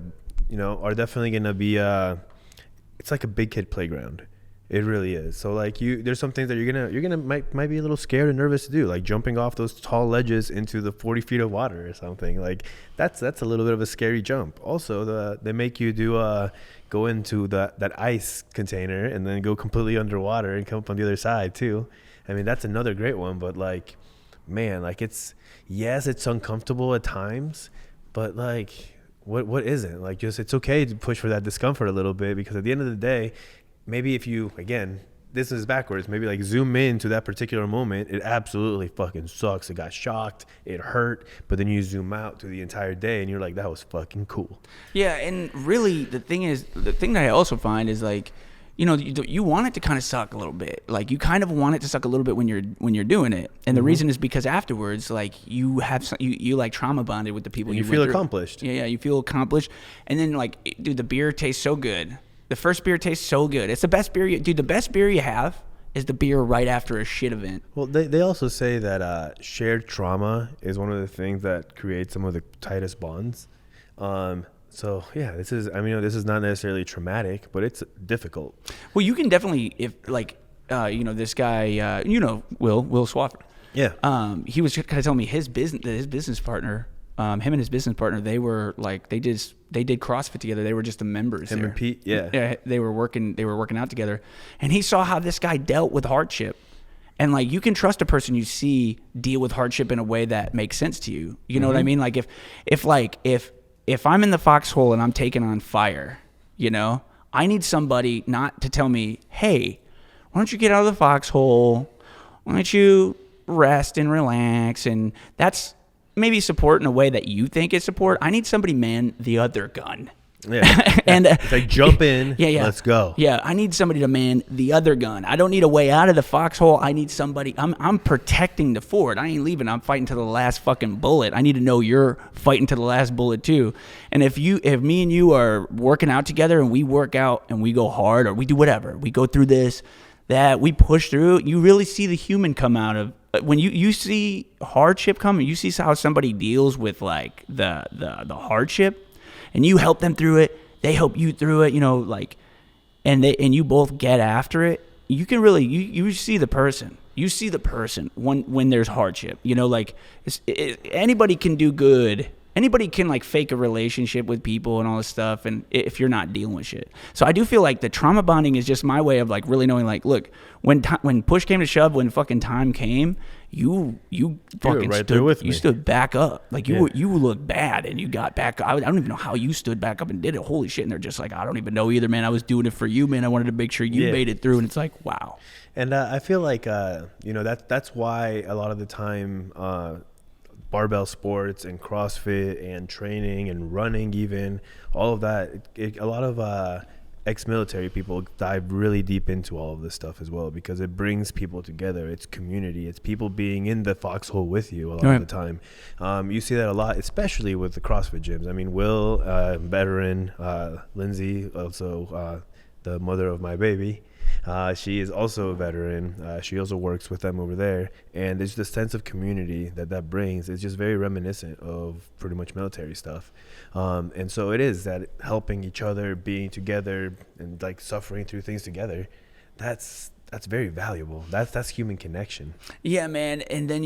are definitely gonna be. It's like a big kid playground. It really is. So like there's some things that you're gonna might be a little scared and nervous to do, like jumping off those tall ledges into the 40 feet of water or something. Like that's a little bit of a scary jump. Also, they make you go into that ice container and then go completely underwater and come up on the other side too. I mean, that's another great one. But like, man, like it's uncomfortable at times, but like what isn't? Like, just it's okay to push for that discomfort a little bit, because at the end of the day, maybe if you, again, this is backwards, maybe like zoom in to that particular moment, it absolutely fucking sucks. It got shocked, it hurt, but then you zoom out to the entire day and you're like, that was fucking cool. Yeah, and really the thing that I also find is like, you want it to kind of suck a little bit. Like you kind of want it to suck a little bit when you're doing it, and the reason is because afterwards, like you have you like trauma bonded with the people. You feel accomplished. Yeah, you feel accomplished, and then like, dude, the beer tastes so good. The first beer tastes so good. It's the best beer. Dude, the best beer you have is the beer right after a shit event. Well, they also say that shared trauma is one of the things that creates some of the tightest bonds. So yeah, this is not necessarily traumatic, but it's difficult. Well, you can definitely, if like, this guy, Will Swafford. Yeah. He was kind of telling me his business partner, him and his business partner, they were like, they did CrossFit together. They were just the members. Him and Pete. Yeah. Yeah. They were working out together, and he saw how this guy dealt with hardship. And like, you can trust a person you see deal with hardship in a way that makes sense to you. You know what I mean? Like if I'm in the foxhole and I'm taking on fire, I need somebody not to tell me, hey, why don't you get out of the foxhole? Why don't you rest and relax? And that's maybe support in a way that you think is support. I need somebody man the other gun. Yeah. And it's like, jump in, yeah. Let's go. Yeah, I need somebody to man the other gun. I don't need a way out of the foxhole. I need somebody. I'm protecting the fort. I ain't leaving. I'm fighting to the last fucking bullet. I need to know you're fighting to the last bullet too. And if me and you are working out together, and we work out and we go hard, or we do whatever, we go through this, that we push through, you really see the human come out of. When you see hardship come, and you see how somebody deals with like the hardship, and you help them through it, they help you through it, and you both get after it. You can really you see the person. You see the person when there's hardship. Anybody can do good. Anybody can like fake a relationship with people and all this stuff, and if you're not dealing with shit. So I do feel like the trauma bonding is just my way of like really knowing, like, look, when push came to shove, when fucking time came, you fucking right there with me. You stood back up. Like you looked bad and you got back. I don't even know how you stood back up and did it. Holy shit. And they're just like, I don't even know either, man. I was doing it for you, man. I wanted to make sure you made it through. And it's like, wow. And I feel like, that's why a lot of the time, barbell sports and CrossFit and training and running, even all of that, a lot of ex-military people dive really deep into all of this stuff as well, because it brings people together. It's community. It's people being in the foxhole with you a lot of the time. You see that a lot, especially with the CrossFit gyms. I mean, Will, veteran, Lindsay, also the mother of my baby, she is also a veteran. She also works with them over there, and there's the sense of community that brings. It's just very reminiscent of pretty much military stuff, and so it is that helping each other, being together, and like suffering through things together. That's that's very valuable. That's human connection. Yeah, man. And then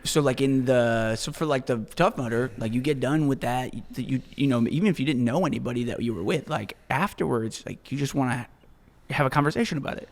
so for like the Tough Mudder, like you get done with that, you know, even if you didn't know anybody that you were with, like afterwards, like you just want to have a conversation about it.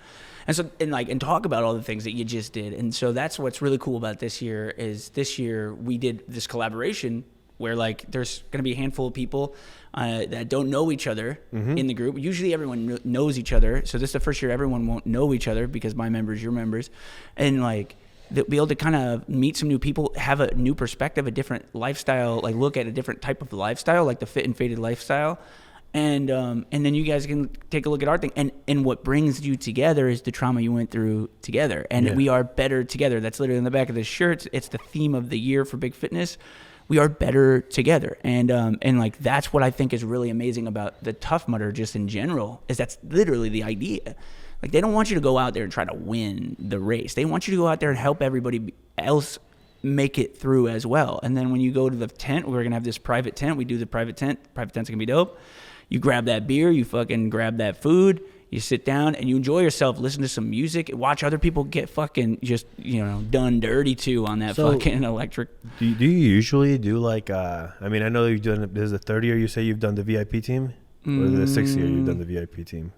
And so, and talk about all the things that you just did. And so that's what's really cool about this year is this year we did this collaboration where like there's going to be a handful of people that don't know each other in the group. Usually everyone knows each other. So this is the first year everyone won't know each other because my members, your members. And like they'll be able to kind of meet some new people, have a new perspective, a different lifestyle, like look at a different type of lifestyle, like the fit and faded lifestyle. And then you guys can take a look at our thing. And what brings you together is the trauma you went through together. And we are better together. That's literally on the back of the shirt. It's the theme of the year for Big Fitness. We are better together. And like that's what I think is really amazing about the Tough Mudder just in general, is that's literally the idea. Like they don't want you to go out there and try to win the race. They want you to go out there and help everybody else make it through as well. And then when you go to the tent, we're going to have this private tent. We do the private tent. Private tent's going to be dope. You grab that beer, you fucking grab that food, you sit down and you enjoy yourself, listen to some music, watch other people get fucking just, you know, done dirty too on that fucking electric. Do you usually do like, I mean, I know you've done, this is the third year you say you've done the VIP team? Or the sixth year you've done the VIP team?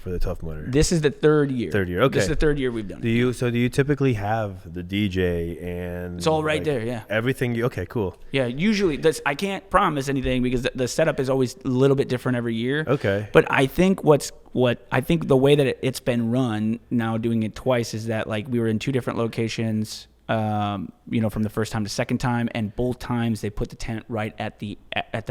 For the Tough Mudder. This is the third year. Okay. This is the third year we've done it. Do you typically have the DJ and it's all right there, yeah. Everything okay, cool. Yeah, usually I can't promise anything because the setup is always a little bit different every year. Okay. But I think I think the way that it's been run now, doing it twice, is that like we were in two different locations. You know, from the first time to second time, and both times they put the tent right at the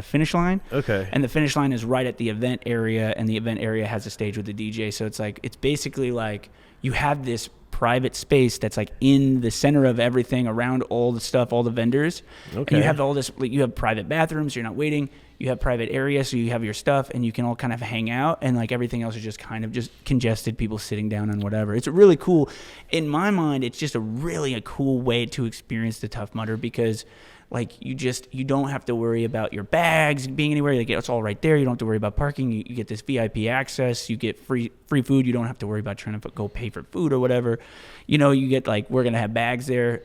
finish line. Okay. And the finish line is right at the event area, and the event area has a stage with the DJ. So it's basically like you have this private space that's like in the center of everything, around all the stuff, all the vendors. Okay. And you have all this, like, you have private bathrooms, you're not waiting. You have private areas, so you have your stuff, and you can all kind of hang out, and like everything else is just kind of just congested, people sitting down and whatever. It's really cool. In my mind, it's just a cool way to experience the Tough Mudder because like you don't have to worry about your bags being anywhere. Like, it's all right there. You don't have to worry about parking. You get this VIP access. You get free food. You don't have to worry about trying to go pay for food or whatever. You know, you get like, we're going to have bags there.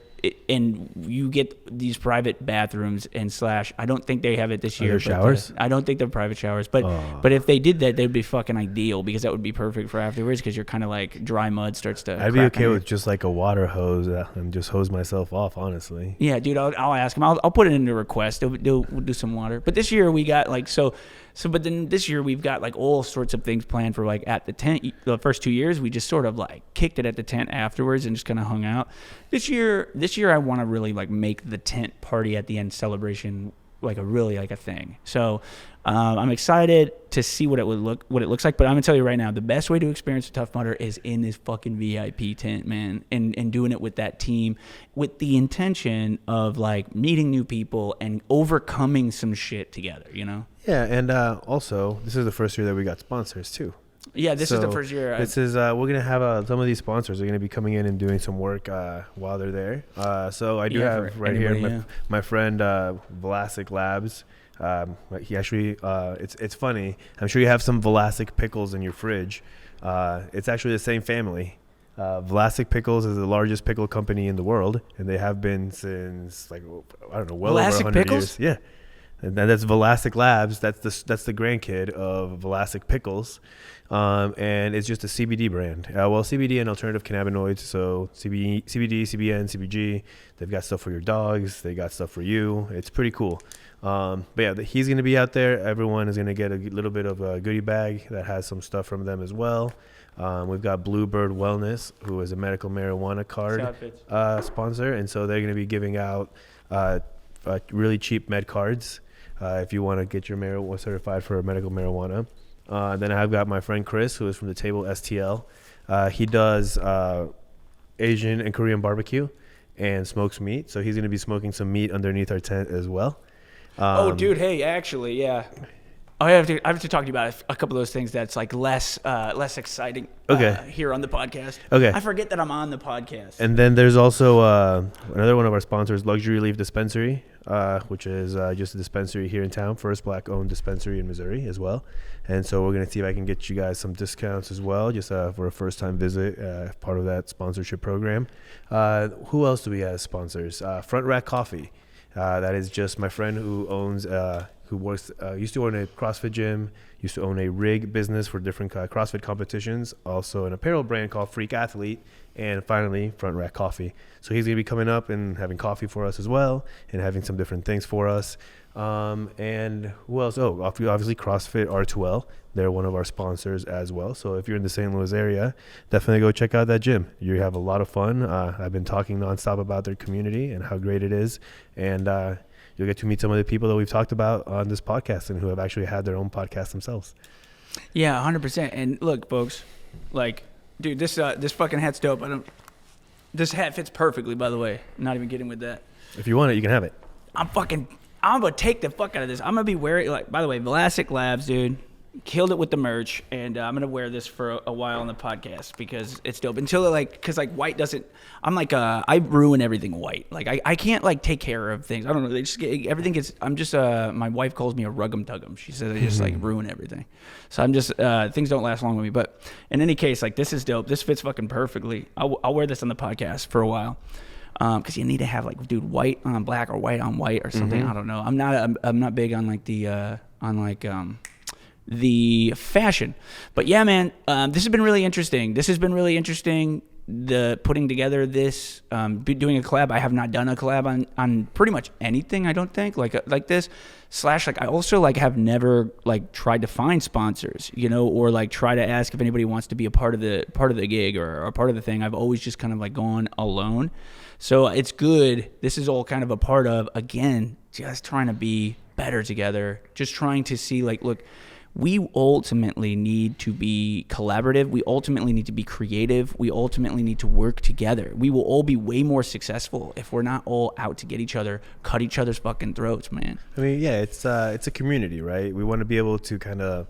And you get these private bathrooms and / I don't think they have it this year. Showers? I don't think they're private showers. But if they did that, they'd be fucking ideal because that would be perfect for afterwards because you're kind of like dry mud starts to. I'd be okay with just like a water hose and just hose myself off, honestly. Yeah, dude, I'll ask them. I'll put it in the request. We'll do some water. But this year we got like but then this year we've got like all sorts of things planned for like at the tent. The first 2 years we just sort of like kicked it at the tent afterwards and just kind of hung out. This year I want to really like make the tent party at the end celebration like a thing. So I'm excited to see what it looks like. But I'm gonna tell you right now, the best way to experience a Tough Mudder is in this fucking VIP tent, man, and doing it with that team, with the intention of like meeting new people and overcoming some shit together, you know? Yeah, and also this is the first year that we got sponsors too. Yeah, this is the first year. We're gonna have some of these sponsors are gonna be coming in and doing some work while they're there. So I do have right here my friend Vlasic Labs. He actually it's funny. I'm sure you have some Vlasic pickles in your fridge. It's actually the same family. Vlasic Pickles is the largest pickle company in the world, and they have been since like I don't know, well Vlasic over 100 Pickles? years. Yeah. And that's Vlasic Labs. That's the grandkid of Vlasic Pickles, and it's just a CBD brand. CBD and alternative cannabinoids. So CBD, CBN, CBG. They've got stuff for your dogs. They got stuff for you. It's pretty cool. But yeah, he's going to be out there. Everyone is going to get a little bit of a goodie bag that has some stuff from them as well. We've got Bluebird Wellness, who is a medical marijuana card sponsor, and so they're going to be giving out really cheap med cards. If you want to get your marijuana certified for medical marijuana. Then I've got my friend Chris, who is from the table STL. He does Asian and Korean barbecue and smokes meat. So he's going to be smoking some meat underneath our tent as well. Dude, hey, actually, yeah. I have to talk to you about a couple of those things that's like less exciting. Here on the podcast. Okay. I forget that I'm on the podcast. And then there's also another one of our sponsors, Luxury Leaf Dispensary, which is just a dispensary here in town, first black-owned dispensary in Missouri as well. And so we're gonna see if I can get you guys some discounts as well, just for a first-time visit, part of that sponsorship program. Who else do we have as sponsors? Front Rack Coffee. That is just my friend who owns. Who works, used to own a CrossFit gym, used to own a rig business for different CrossFit competitions, also an apparel brand called Freak Athlete, and finally Front Rack Coffee. So he's going to be coming up and having coffee for us as well, and having some different things for us. And who else? Oh, obviously CrossFit R2L. They're one of our sponsors as well. So if you're in the St. Louis area, definitely go check out that gym. You have a lot of fun. I've been talking nonstop about their community and how great it is. And you'll get to meet some of the people that we've talked about on this podcast and who have actually had their own podcast themselves. Yeah, 100%. And look, folks, like, dude, this fucking hat's dope. This hat fits perfectly, by the way. I'm not even kidding with that. If you want it, you can have it. I'm gonna take the fuck out of this. I'm gonna be wearing, like, by the way, Velasic Labs, dude. Killed it with the merch, and I'm gonna wear this for a while on the podcast because it's dope. Until because white doesn't. I'm like I ruin everything white. Like I can't like take care of things. I don't know. They just everything gets. I'm just my wife calls me a ruggum tuggum. She says I just like ruin everything. So I'm just things don't last long with me. But in any case, like this is dope. This fits fucking perfectly. I'll wear this on the podcast for a while. Because you need to have like, dude, white on black or white on white or something. I don't know. I'm not big on like the fashion, but yeah, man, this has been really interesting. The putting together this, doing a collab. I have not done a collab on pretty much anything. I don't think like this. / like I also like have never like tried to find sponsors, or like try to ask if anybody wants to be a part of the gig or a part of the thing. I've always just kind of like gone alone. So it's good. This is all kind of a part of, again, just trying to be better together. Just trying to see like, look, we ultimately need to be collaborative. We ultimately need to be creative. We ultimately need to work together. We will all be way more successful if we're not all out to get each other, cut each other's fucking throats, man. I mean, yeah, it's a community, right? We want to be able to kind of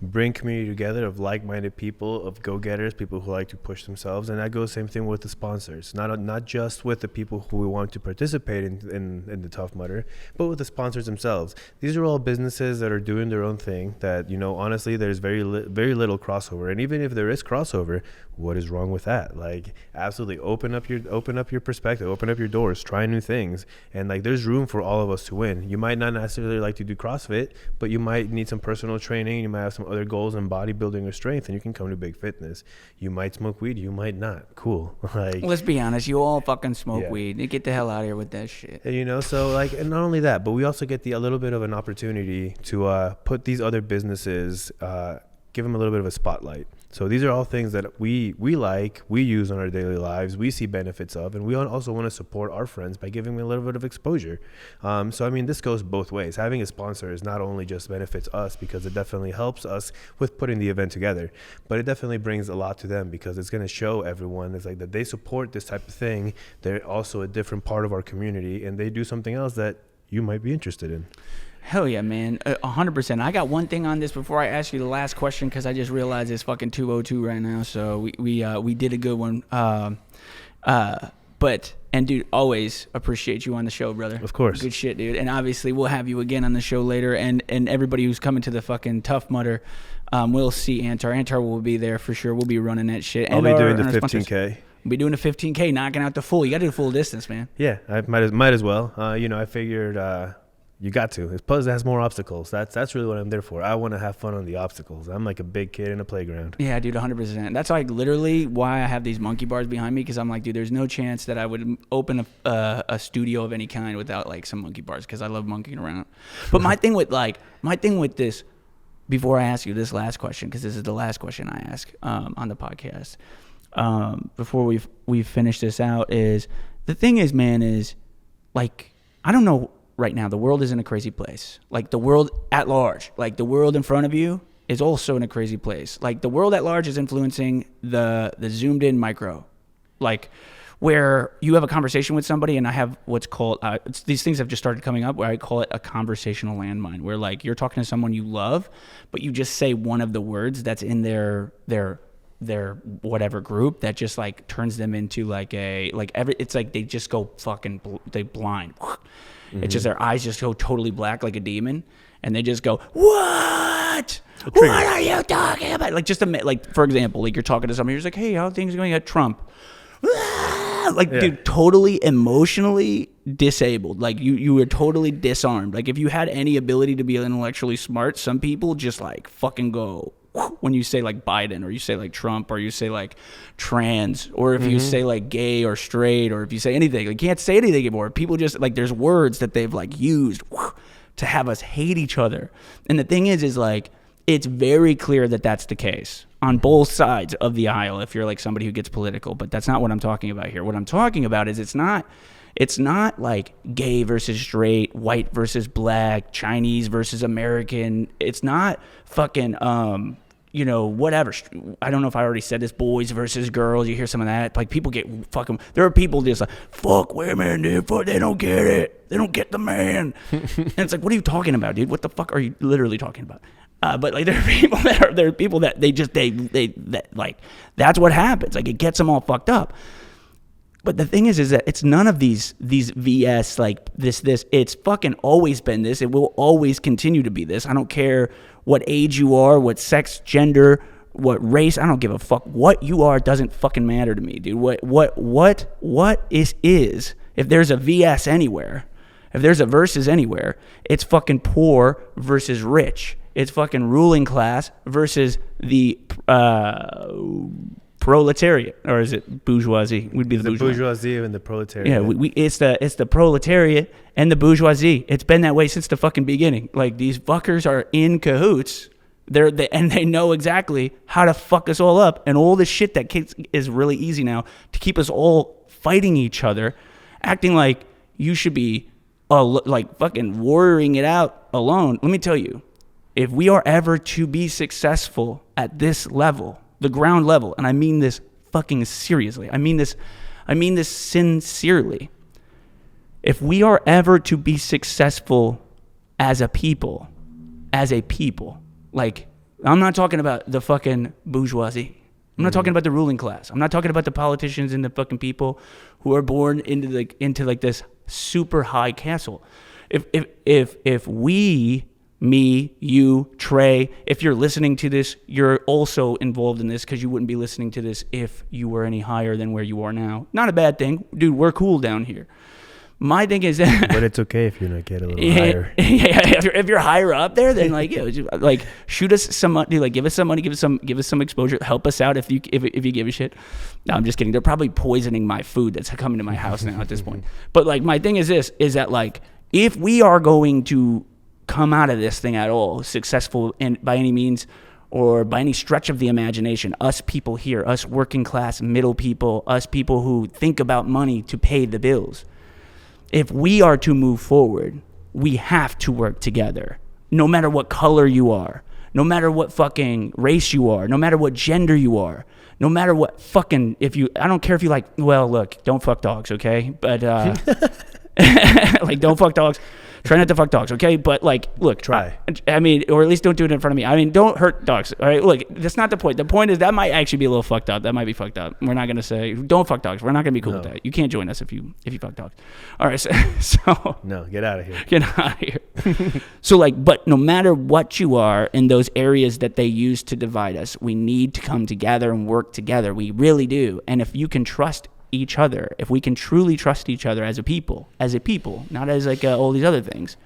bring community together of like-minded people, of go-getters, people who like to push themselves, and that goes same thing with the sponsors. Not just with the people who we want to participate in the Tough Mudder, but with the sponsors themselves. These are all businesses that are doing their own thing. That honestly, there's very little crossover, and even if there is crossover, what is wrong with that? Like, absolutely open up your perspective, open up your doors, try new things, and like there's room for all of us to win. You might not necessarily like to do CrossFit, but you might need some personal training. You might have some other goals in bodybuilding or strength, and you can come to Big Fitness. You might smoke weed, you might not. Cool. Like, let's be honest, you all fucking smoke weed. You get the hell out of here with that shit. And, so like, and not only that, but we also get a little bit of an opportunity to put these other businesses, give them a little bit of a spotlight. So these are all things that we like, we use in our daily lives, we see benefits of, and we also want to support our friends by giving them a little bit of exposure. So, I mean, this goes both ways. Having a sponsor is not only just benefits us because it definitely helps us with putting the event together, but it definitely brings a lot to them because it's going to show everyone it's like that they support this type of thing. They're also a different part of our community, and they do something else that you might be interested in. Hell yeah, man. 100%. I got one thing on this before I ask you the last question because I just realized it's fucking 2:02 right now. So we did a good one. And dude, always appreciate you on the show, brother. Of course. Good shit, dude. And obviously we'll have you again on the show later. And everybody who's coming to the fucking Tough Mudder, we'll see Antar. Antar will be there for sure. We'll be running that shit. I'll be doing the 15K. We'll be doing the 15K, knocking out the full. You got to do full distance, man. Yeah, I might as well. I figured you got to. Plus, it has more obstacles. That's really what I'm there for. I want to have fun on the obstacles. I'm like a big kid in a playground. Yeah, dude, 100%. That's like literally why I have these monkey bars behind me because I'm like, dude, there's no chance that I would open a studio of any kind without like some monkey bars because I love monkeying around. But my thing with this, before I ask you this last question, because this is the last question I ask on the podcast, before we finish this out, is the thing is, man, is like, I don't know. Right now, the world is in a crazy place. Like the world at large, like the world in front of you is also in a crazy place. Like the world at large is influencing the zoomed in micro. Like where you have a conversation with somebody, and I have what's called these things have just started coming up where I call it a conversational landmine, where like you're talking to someone you love, but you just say one of the words that's in their whatever group that just like turns them into like it's like they just go fucking they blind. It's just their eyes just go totally black like a demon, and they just go, what are you talking about? Like just like for example, like you're talking to somebody, you're just like, hey, how are things going at Trump? Like, dude, totally emotionally disabled. Like you were totally disarmed. Like if you had any ability to be intellectually smart, some people just like fucking go when you say like Biden, or you say like Trump, or you say like trans, or if you say like gay or straight, or if you say anything, like you can't say anything anymore. People just like, there's words that they've like used to have us hate each other. And the thing is like, it's very clear that that's the case on both sides of the aisle if you're like somebody who gets political, but that's not what I'm talking about here. What I'm talking about is it's not like gay versus straight, white versus black, Chinese versus American. It's not fucking whatever. I don't know if I already said this, boys versus girls. You hear some of that. Like people get fucking, there are people just like, fuck women, dude. They don't get it. They don't get the man. And it's like, what are you talking about, dude? What the fuck are you literally talking about? But like there are people that that like that's what happens. Like it gets them all fucked up. But the thing is that it's none of these VS like this. It's fucking always been this. It will always continue to be this. I don't care what age you are, what sex, gender, what race. I don't give a fuck. What you are doesn't fucking matter to me, dude. What is if there's a VS anywhere, if there's a versus anywhere, it's fucking poor versus rich. It's fucking ruling class versus the proletariat, or is it bourgeoisie? Would be the bourgeoisie and the proletariat. Yeah, it's the proletariat and the bourgeoisie. It's been that way since the fucking beginning. Like these fuckers are in cahoots. And they know exactly how to fuck us all up, and all this shit that is really easy now to keep us all fighting each other, acting like you should be like fucking warring it out alone. Let me tell you. If we are ever to be successful at this level, the ground level, and I mean this fucking seriously, I mean this sincerely. If we are ever to be successful as a people, like I'm not talking about the fucking bourgeoisie. I'm not talking about the ruling class. I'm not talking about the politicians and the fucking people who are born into like this super high castle. If we, me, you, Trey, if you're listening to this, you're also involved in this because you wouldn't be listening to this if you were any higher than where you are now. Not a bad thing. Dude, we're cool down here. My thing is that... But it's okay if you don't get a little higher. Yeah, if you're higher up there, then like, like shoot us some money, like give us some money, give us some exposure, help us out if you give a shit. No, I'm just kidding. They're probably poisoning my food that's coming to my house now at this point. But like my thing is this, is that like if we are going to come out of this thing at all successful and by any means or by any stretch of the imagination, us people here, us working class middle people, us people who think about money to pay the bills, if we are to move forward, we have to work together. No matter what color you are, no matter what fucking race you are, no matter what gender you are, no matter what fucking, I don't care if you like, well, look, don't fuck dogs, okay? But, like, don't fuck dogs. Try not to fuck dogs, okay? But like, look, try. I mean, or at least don't do it in front of me. I mean, don't hurt dogs, all right? Look, that's not the point. The point is that might actually be a little fucked up. That might be fucked up. We're not gonna say don't fuck dogs. We're not gonna be cool with that. You can't join us if you fuck dogs. All right, so no, get out of here. Get out of here. So like, but no matter what you are in those areas that they use to divide us, we need to come together and work together. We really do. And if you can trust each other, if we can truly trust each other as a people, not as like all these other things,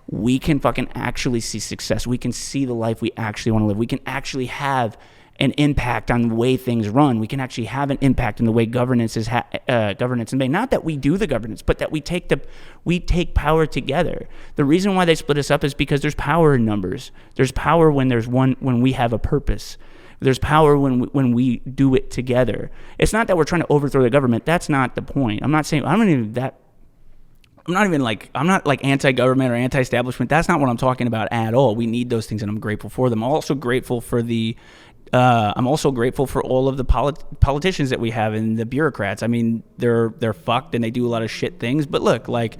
we can fucking actually see success. We can see the life we actually want to live. We can actually have an impact on the way things run. We can actually have an impact in the way governance is governance is made. Not that we do the governance, but that we take power together. The reason why they split us up is because there's power in numbers. There's power when we have a purpose. There's power when we do it together. It's not that we're trying to overthrow the government. That's not the point. I'm not like anti-government or anti-establishment. That's not what I'm talking about at all. We need those things, and I'm grateful for them. I'm also grateful for the I'm also grateful for all of the politicians that we have and the bureaucrats. I mean, they're fucked and they do a lot of shit things. But look, like,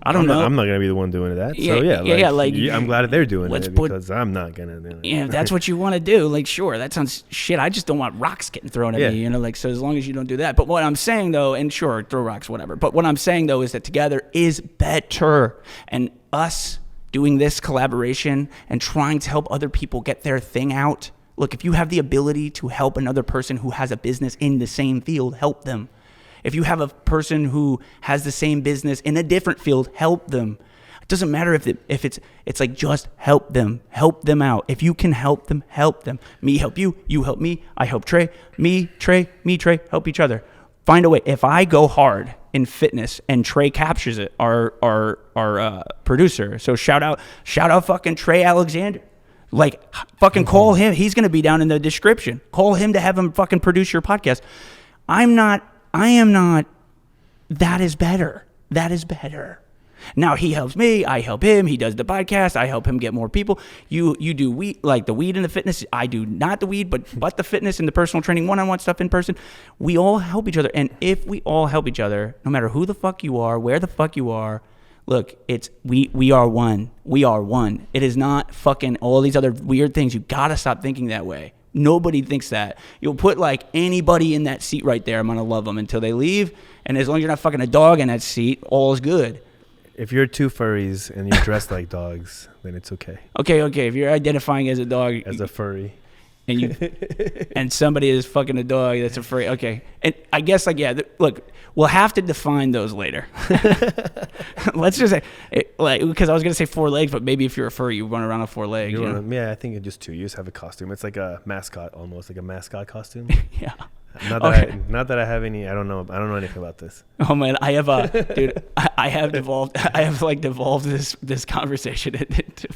I don't know. I'm not gonna be the one doing that. Yeah, so I'm glad that they're doing it because I'm not gonna do it. Yeah, if that's what you want to do, like, sure, that sounds shit. I just don't want rocks getting thrown at me, you know, like, so as long as you don't do that. But what I'm saying though, and sure, throw rocks, whatever. But what I'm saying though is that together is better, and us doing this collaboration and trying to help other people get their thing out. Look, if you have the ability to help another person who has a business in the same field, help them. If you have a person who has the same business in a different field, help them. It doesn't matter if it's like, just help them out. If you can help them, help them. Me help you, you help me, I help Trey, me Trey, help each other. Find a way. If I go hard in fitness and Trey captures it, our producer. So shout out fucking Trey Alexander. Like, fucking call him. He's going to be down in the description. Call him to have him fucking produce your podcast. I am not. That is better. Now he helps me. I help him. He does the podcast. I help him get more people. You do weed, like the weed and the fitness. I do not the weed, but the fitness and the personal training, one-on-one stuff in person. We all help each other. And if we all help each other, no matter who the fuck you are, where the fuck you are, look, it's we are one. We are one. It is not fucking all these other weird things. You gotta stop thinking that way. Nobody thinks that. You'll put like anybody in that seat right there, I'm gonna love them until they leave. And as long as you're not fucking a dog in that seat, all is good. If you're two furries and you're dressed like dogs, then it's okay. Okay. If you're identifying as a dog, as a furry, and you and somebody is fucking a dog that's a furry, okay. And I guess like, yeah, look, we'll have to define those later. Let's just say, like, because I was gonna say 4 legs, but maybe if you're a furry, you run around on 4 legs. Yeah, I think it's just 2. You just have a costume. It's like a mascot, almost like a mascot costume. Yeah. Not that I have any. I don't know anything about this. Oh man, I have dude. I have devolved this conversation into.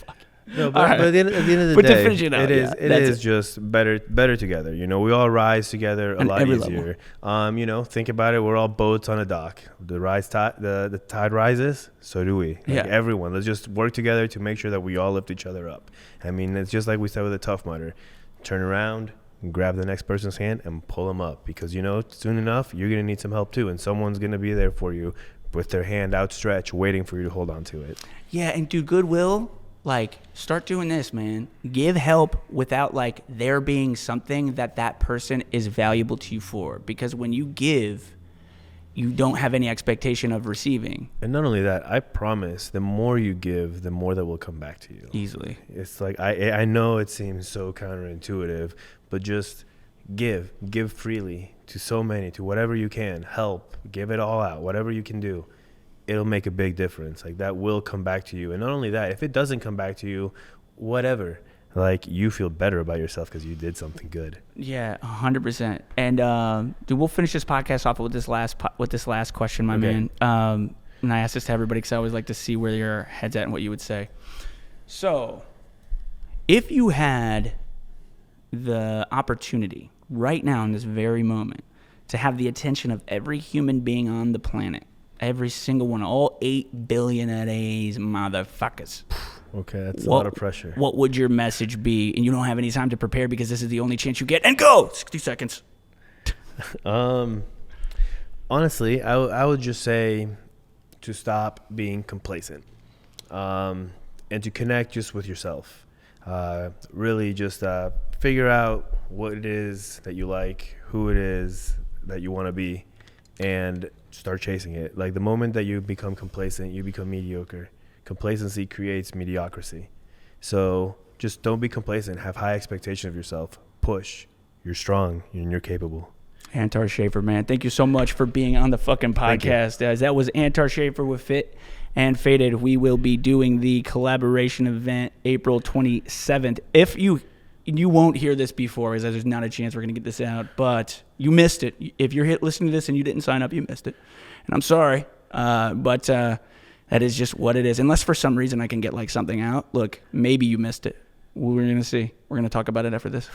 No, but at the end of the day, to finish it out, it is just better together. You know, we all rise together a lot easier. You know, think about it. We're all boats on a dock. The tide rises, so do we. Like everyone, let's just work together to make sure that we all lift each other up. I mean, it's just like we said with the Tough Mudder. Turn around, grab the next person's hand, and pull them up, because you know soon enough you're gonna need some help too, and someone's gonna be there for you with their hand outstretched, waiting for you to hold on to it. Yeah, and do goodwill. Like, start doing this, man. Give help without, like, there being something that person is valuable to you for. Because when you give, you don't have any expectation of receiving. And not only that, I promise, the more you give, the more that will come back to you. Easily. It's like, I know it seems so counterintuitive, but just give freely to so many, to whatever you can. Help, give it all out, whatever you can do. It'll make a big difference. Like, that will come back to you. And not only that, if it doesn't come back to you, whatever, like, you feel better about yourself because you did something good. Yeah, 100%. And dude, we'll finish this podcast off with this last question, my man. And I ask this to everybody because I always like to see where your head's at and what you would say. So, if you had the opportunity right now in this very moment to have the attention of every human being on the planet, every single one, all 8 billion of these motherfuckers. Okay, that's a lot of pressure. What would your message be? And you don't have any time to prepare because this is the only chance you get. And go! 60 seconds. Honestly, I would just say to stop being complacent, and to connect just with yourself. Really just figure out what it is that you like, who it is that you want to be, and start chasing it. Like, the moment that you become complacent, you become mediocre. Complacency creates mediocrity. So just don't be complacent. Have high expectation of yourself. Push. You're strong and you're capable. Antar Schaefer, man, thank you so much for being on the fucking podcast. That was Antar Schaefer with Fit and Faded. We will be doing the collaboration event April 27th. If you won't hear this before, because there's not a chance we're going to get this out, but you missed it. If you're listening to this and you didn't sign up, you missed it. And I'm sorry, but that is just what it is. Unless for some reason I can get like something out. Look, maybe you missed it. We're going to see. We're going to talk about it after this.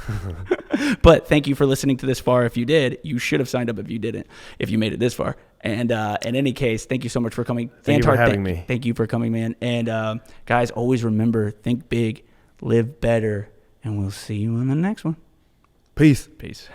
But thank you for listening to this far. If you did, you should have signed up if you didn't, if you made it this far. And in any case, thank you so much for coming. Thank you for having me. Thank you for coming, man. And guys, always remember, think big, live better, and we'll see you on the next one. Peace. Peace.